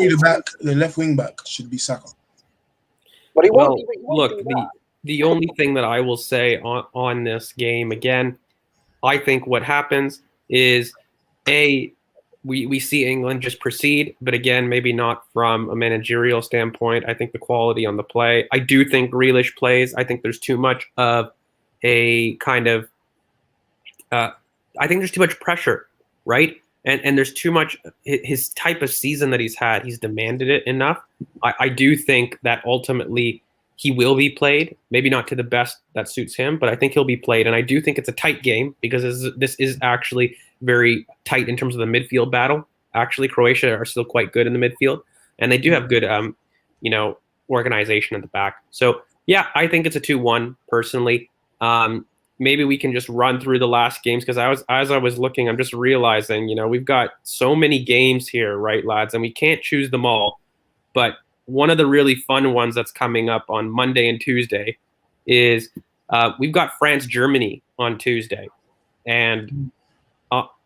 The left wing back should be Saka. But he won't. Look, the only thing that I will say on this game, again, I think what happens is, we see England just proceed, but again, maybe not from a managerial standpoint. I think the quality on the play. I do think Grealish plays. I think there's too much of a kind of I think there's too much pressure, right? And there's too much his type of season that he's had. He's demanded it enough. I do think that ultimately he will be played, maybe not to the best that suits him, but I think he'll be played. And I do think it's a tight game because this is actually very tight in terms of the midfield battle. Actually, Croatia are still quite good in the midfield, and they do have good, organization at the back. So yeah, I think it's a 2-1 personally. Maybe we can just run through the last games because as I was looking, I'm just realizing, we've got so many games here, right, lads, and we can't choose them all. But one of the really fun ones that's coming up on Monday and Tuesday is we've got France-Germany on Tuesday, and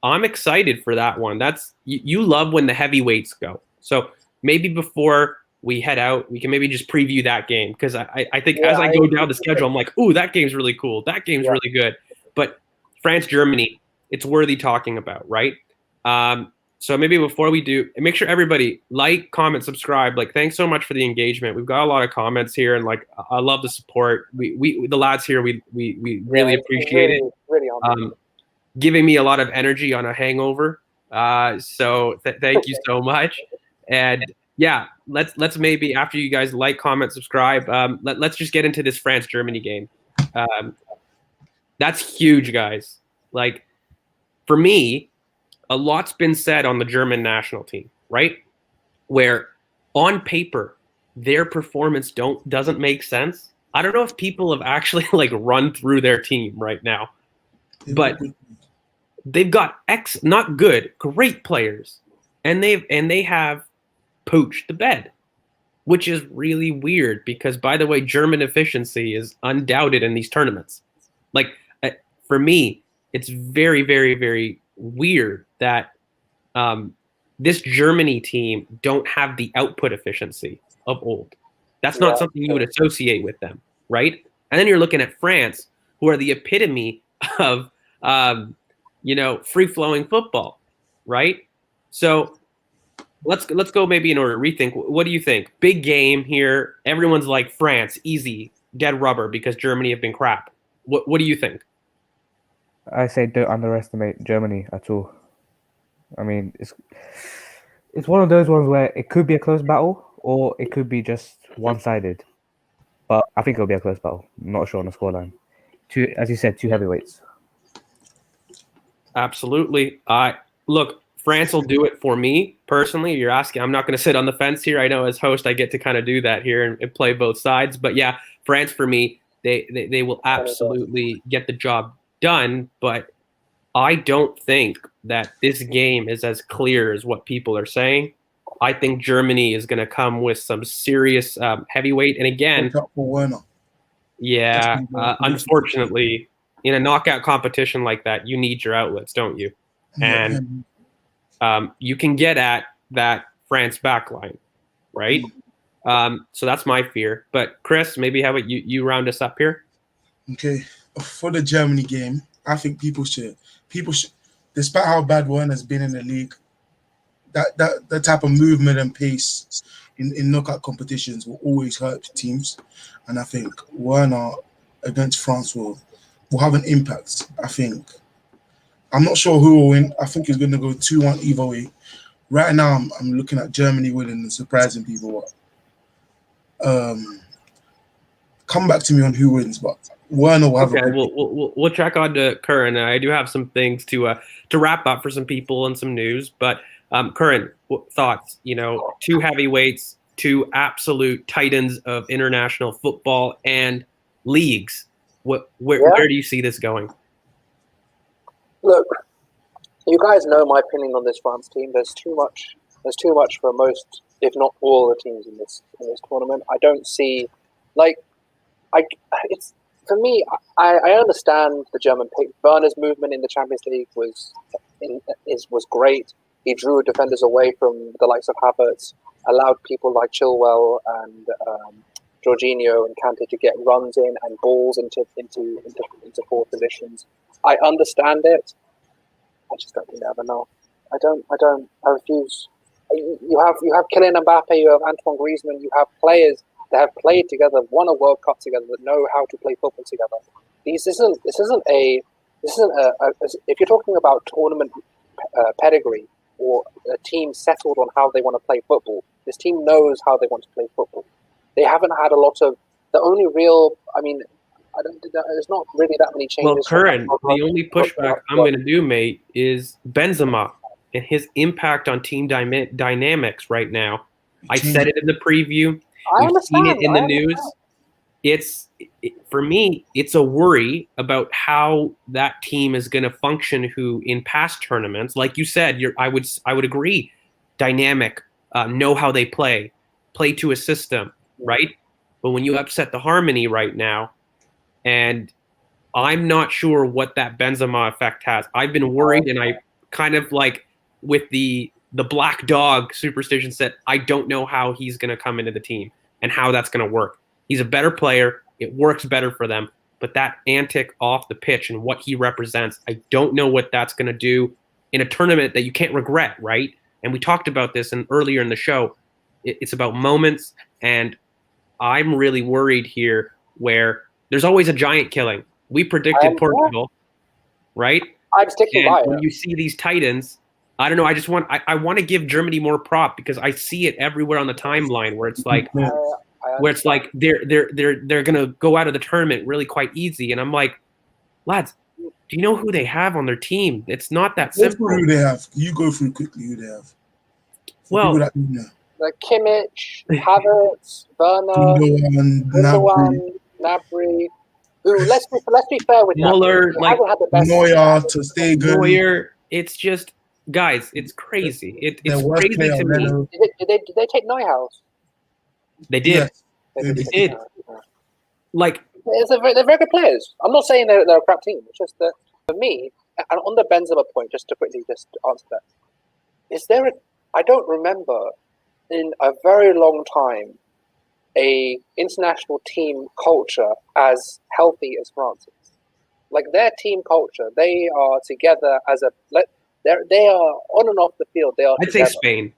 I'm excited for that one. That's you love when the heavyweights go. So maybe before we head out, we can maybe just preview that game because I think as I go down the schedule, I'm like, ooh, that game's really cool. That game's really good. But France-Germany, it's worthy talking about, right? So maybe before we do, make sure everybody like, comment, subscribe. Like, thanks so much for the engagement. We've got a lot of comments here, and like, I love the support. We the lads here, we really appreciate it. Really giving me a lot of energy on a hangover. So thank you so much. And yeah, let's maybe after you guys like, comment, subscribe, let's just get into this France-Germany game. That's huge, guys. Like, for me, a lot's been said on the German national team, right? Where on paper, their performance doesn't make sense. I don't know if people have actually like run through their team right now, but they've got not good, great players, and they have poached the bed, which is really weird because, by the way, German efficiency is undoubted in these tournaments. Like, for me, it's very, very, very weird that this Germany team don't have the output efficiency of old. That's not something you would associate with them, right? And then you're looking at France, who are the epitome of free flowing football, right? So let's go maybe in order. Rethink. What do you think? Big game here. Everyone's like France, easy, dead rubber because Germany have been crap. What do you think? I say don't underestimate Germany at all. I mean, it's one of those ones where it could be a close battle or it could be just one-sided. But I think it'll be a close battle. I'm not sure on the scoreline. Two, as you said, two heavyweights. Absolutely. Look, France will do it for me personally. You're asking. I'm not going to sit on the fence here. I know as host, I get to kind of do that here and play both sides. But yeah, France for me, they will absolutely get the job done. But I don't think that this game is as clear as what people are saying. I think Germany is going to come with some serious heavyweight. And again, Look out for Werner. yeah, unfortunately, in a knockout competition like that, you need your outlets, don't you? And you can get at that France backline, right? So that's my fear. But Chris, maybe how about you round us up here? Okay, for the Germany game, I think people should, despite how bad Werner's been in the league, that type of movement and pace in knockout competitions will always hurt teams, and I think Werner against France will have an impact. I think. I'm not sure who will win. I think it's going to go 2-1 either way. Right now, I'm looking at Germany winning and surprising people. Come back to me on who wins, but Werner will have okay, we'll check on to Curran. I do have some things to wrap up for some people and some news. But Curran, thoughts? Two heavyweights, two absolute titans of international football and leagues. Where do you see this going? Look, you guys know my opinion on this France team. There's too much for most, if not all, the teams in this tournament. I don't see, it's for me. I understand the German pick. Werner's movement in the Champions League was great. He drew defenders away from the likes of Havertz, allowed people like Chilwell and Jorginho and Kante to get runs in and balls into forward positions. I understand it. I just don't think they have enough. I refuse. You have Kylian Mbappe, you have Antoine Griezmann, you have players that have played together, won a World Cup together, that know how to play football together. This isn't a if you're talking about tournament pedigree or a team settled on how they want to play football. This team knows how they want to play football. They haven't had a lot of the only real. I mean, there's not really that many changes. Well, Curran, the only pushback I'm going to do, mate, is Benzema and his impact on team dynamics right now. I said it in the preview. We've seen it in the news. For me, it's a worry about how that team is going to function. Who in past tournaments, like you said, I would agree, dynamic, know how they play to a system, right? But when you upset the harmony right now, and I'm not sure what that Benzema effect has. I've been worried, and I kind of like with the black dog superstition said, I don't know how he's going to come into the team and how that's going to work. He's a better player. It works better for them. But that antic off the pitch and what he represents, I don't know what that's going to do in a tournament that you can't regret, right? And we talked about this earlier in the show. It's about moments, and I'm really worried here where there's always a giant killing. We predicted Portugal, right? I'm sticking by it. When you see these titans, I don't know. I want to give Germany more prop because I see it everywhere on the timeline where it's like, they're gonna go out of the tournament really quite easy, and I'm like, lads, do you know who they have on their team? It's not that simple. Who they have? You go through quickly who they have. Well, like Kimmich, Havertz, Werner, Gnabry. Ooh, let's be fair with Muller, Neuer, to stay good. Neuer. It's just, guys, it's crazy. It's crazy to me. Did they take Neuhaus? They did. Yes, they did. Like, they're very good players. I'm not saying they're a crap team. It's just that for me, and on the Benzema point, just to quickly answer that, I don't remember in a very long time a international team culture as healthy as France is. like their team culture. They are together as a. They are on and off the field. They are I'd together. say Spain,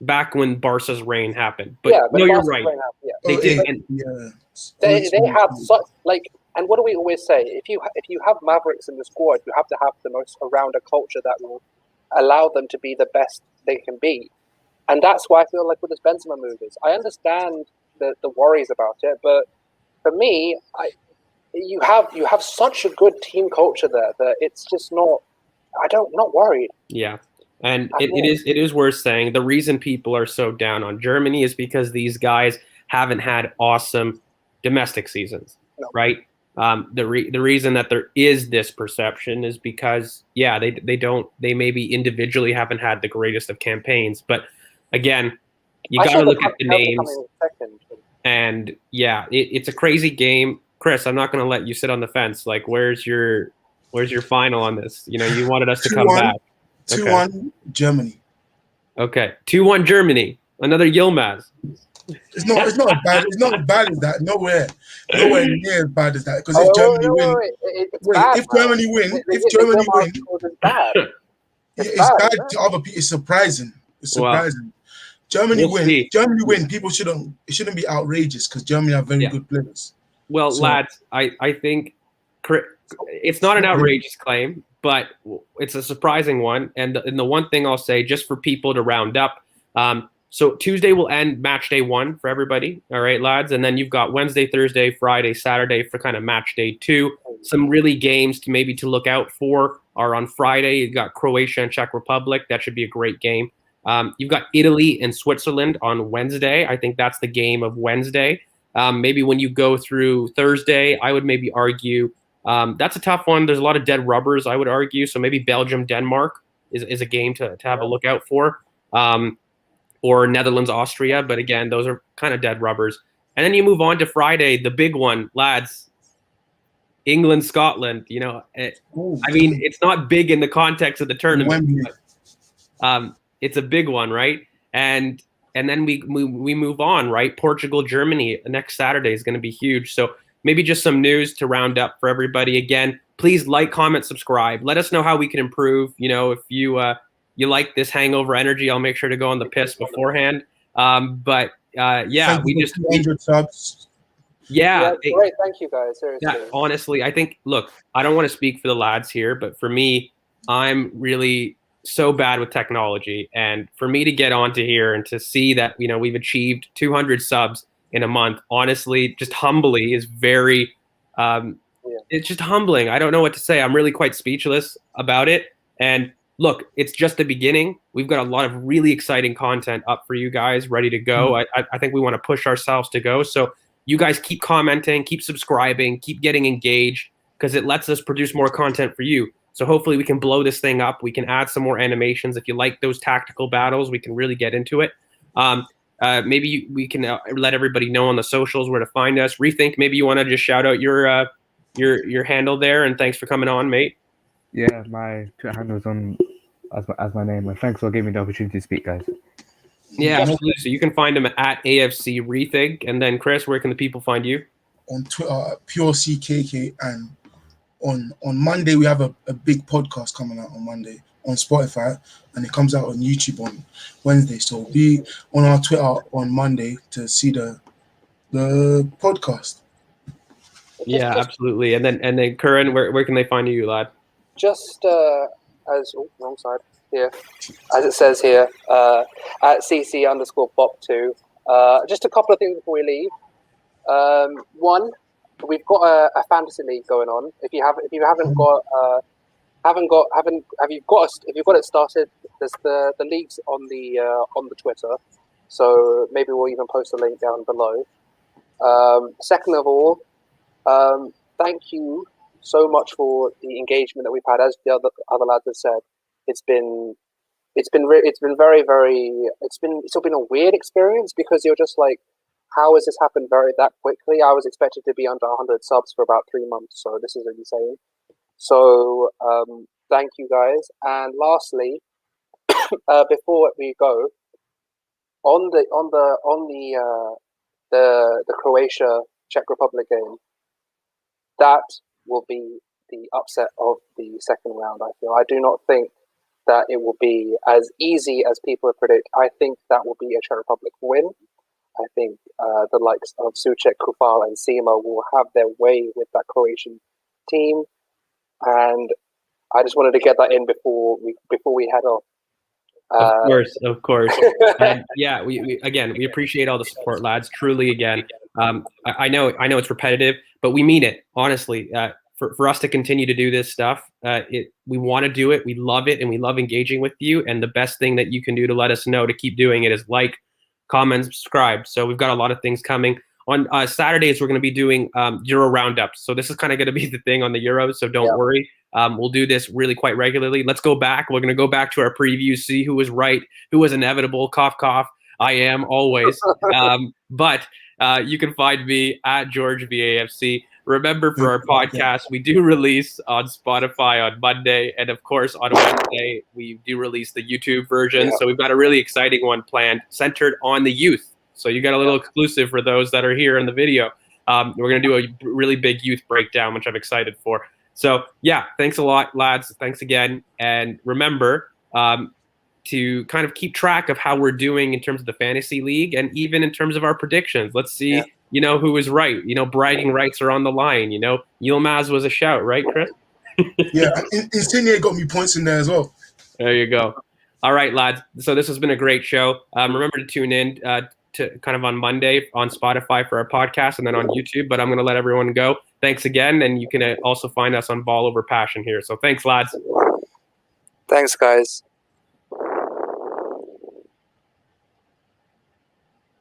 back when Barca's reign happened. But Yeah, but no, you're Barcelona right. have, yeah. They Oh, did. it- And yeah. They have such like, and what do we always say? If you have Mavericks in the squad, you have to have the most around a culture that will allow them to be the best they can be, and that's why I feel like with this Benzema move is. I understand the worries about it, but for me, you have such a good team culture there that it's just not. Not worried. yeah. And At all. it is worth saying the reason people are so down on Germany is because these guys haven't had awesome domestic seasons, No. right? The reason that there is this perception is because they maybe individually haven't had the greatest of campaigns, but again, you I got saw to the look at the Chelsea names, coming in second. and yeah, it's a crazy game. Chris, I'm not going to let you sit on the fence. Like, where's your final on this? You know, you wanted us to come 2-1. back. 2-1 Germany. Okay, 2-1 Germany. Another Yilmaz. It's not as bad as that. Nowhere near as bad as that. Because if Germany win, It's bad, if man. Germany win, It's bad. it's bad to other people. It's surprising. It's Wow. surprising. Germany We'll see. win. People shouldn't be outrageous because Germany have very good players. Well, So- lads, I think it's not an outrageous claim, but it's a surprising one. And the one thing I'll say, just for people to round up, so Tuesday will end match day 1 for everybody. All right, lads. And then you've got Wednesday, Thursday, Friday, Saturday for kind of match day 2. Some really games to look out for are on Friday. You've got Croatia and Czech Republic. That should be a great game. You've got Italy and Switzerland on Wednesday. I think that's the game of Wednesday. Maybe when you go through Thursday, I would maybe argue that's a tough one. There's a lot of dead rubbers, I would argue. So maybe Belgium, Denmark is a game to have a look out for. Or Netherlands, Austria. But again, those are kind of dead rubbers. And then you move on to Friday, the big one, lads. England, Scotland. You know, I mean, it's not big in the context of the tournament. But, it's a big one, right? And then we move on, right? Portugal, Germany next Saturday is going to be huge. So maybe just some news to round up for everybody. Again, please like, comment, subscribe. Let us know how we can improve. You know, if you like this hangover energy, I'll make sure to go on the piss beforehand. Yeah, we just 200 subs. Yeah, great. Thank you, guys. Seriously. Yeah, honestly, I think. Look, I don't want to speak for the lads here, but for me, I'm really so bad with technology, and for me to get onto here and to see that we've achieved 200 subs in a month, honestly, just humbly is very. It's just humbling. I don't know what to say. I'm really quite speechless about it. And look, it's just the beginning. We've got a lot of really exciting content up for you guys, ready to go. I think we want to push ourselves to go. So you guys keep commenting, keep subscribing, keep getting engaged, because it lets us produce more content for you. So hopefully we can blow this thing up. We can add some more animations. If you like those tactical battles, we can really get into it. Maybe we can let everybody know on the socials where to find us. Rethink, maybe you want to just shout out your handle there, and thanks for coming on, mate. Yeah, my Twitter handle is on as my name. And thanks for giving me the opportunity to speak, guys. Yeah, absolutely. So you can find him at AFC Rethink. And then, Chris, where can the people find you? On Twitter, Pure CKK, and on Monday we have a big podcast coming out on Monday on Spotify, and it comes out on YouTube on Wednesday. So be on our Twitter on Monday to see the podcast. Yeah, absolutely. And then Curran, where can they find you, lad? Just wrong side here, as it says here, at CC_Bop2. Just a couple of things before we leave. One, we've got a fantasy league going on. If you haven't got it started, there's the leagues on the Twitter. So maybe we'll even post a link down below. Second of all, thank you so much for the engagement that we've had. As the other lads have said, it's been very, very. It's been a weird experience, because you're just like, how has this happened that quickly? I was expected to be under 100 subs for about 3 months, so this is insane. So thank you guys. And lastly, before we go, on the Croatia Czech Republic game, that will be the upset of the second round. I do not think that it will be as easy as people predict. I think that will be a Czech Republic win. I think the likes of Suchek, Kufal, and Sima will have their way with that Croatian team, and I just wanted to get that in before we head off. Of course. And yeah, we appreciate all the support, lads. Truly, again, I know it's repetitive, but we mean it, honestly. For us to continue to do this stuff, we want to do it. We love it, and we love engaging with you. And the best thing that you can do to let us know to keep doing it is like, comment, subscribe. So we've got a lot of things coming. On Saturdays, we're going to be doing Euro roundups. So this is kind of going to be the thing on the Euros. So don't worry. We'll do this really quite regularly. Let's go back. We're going to go back to our preview, see who was right, who was inevitable. Cough, cough. I am always. But you can find me at George VAFC. Remember, for our podcast, we do release on Spotify on Monday. And, of course, on Wednesday, we do release the YouTube version. So we've got a really exciting one planned centered on the youth. So you got a little exclusive for those that are here in the video. We're going to do a really big youth breakdown, which I'm excited for. So, yeah, thanks a lot, lads. Thanks again. And remember to kind of keep track of how we're doing in terms of the fantasy league and even in terms of our predictions. Let's see, who was right. Bragging rights are on the line. Yilmaz was a shout, right, Chris? Yeah, Insigne got me points in there as well. There you go. All right, lads. So this has been a great show. Remember to tune in to kind of on Monday on Spotify for our podcast and then on YouTube. But I'm going to let everyone go. Thanks again. And you can also find us on Ball Over Passion here. So thanks, lads. Thanks, guys.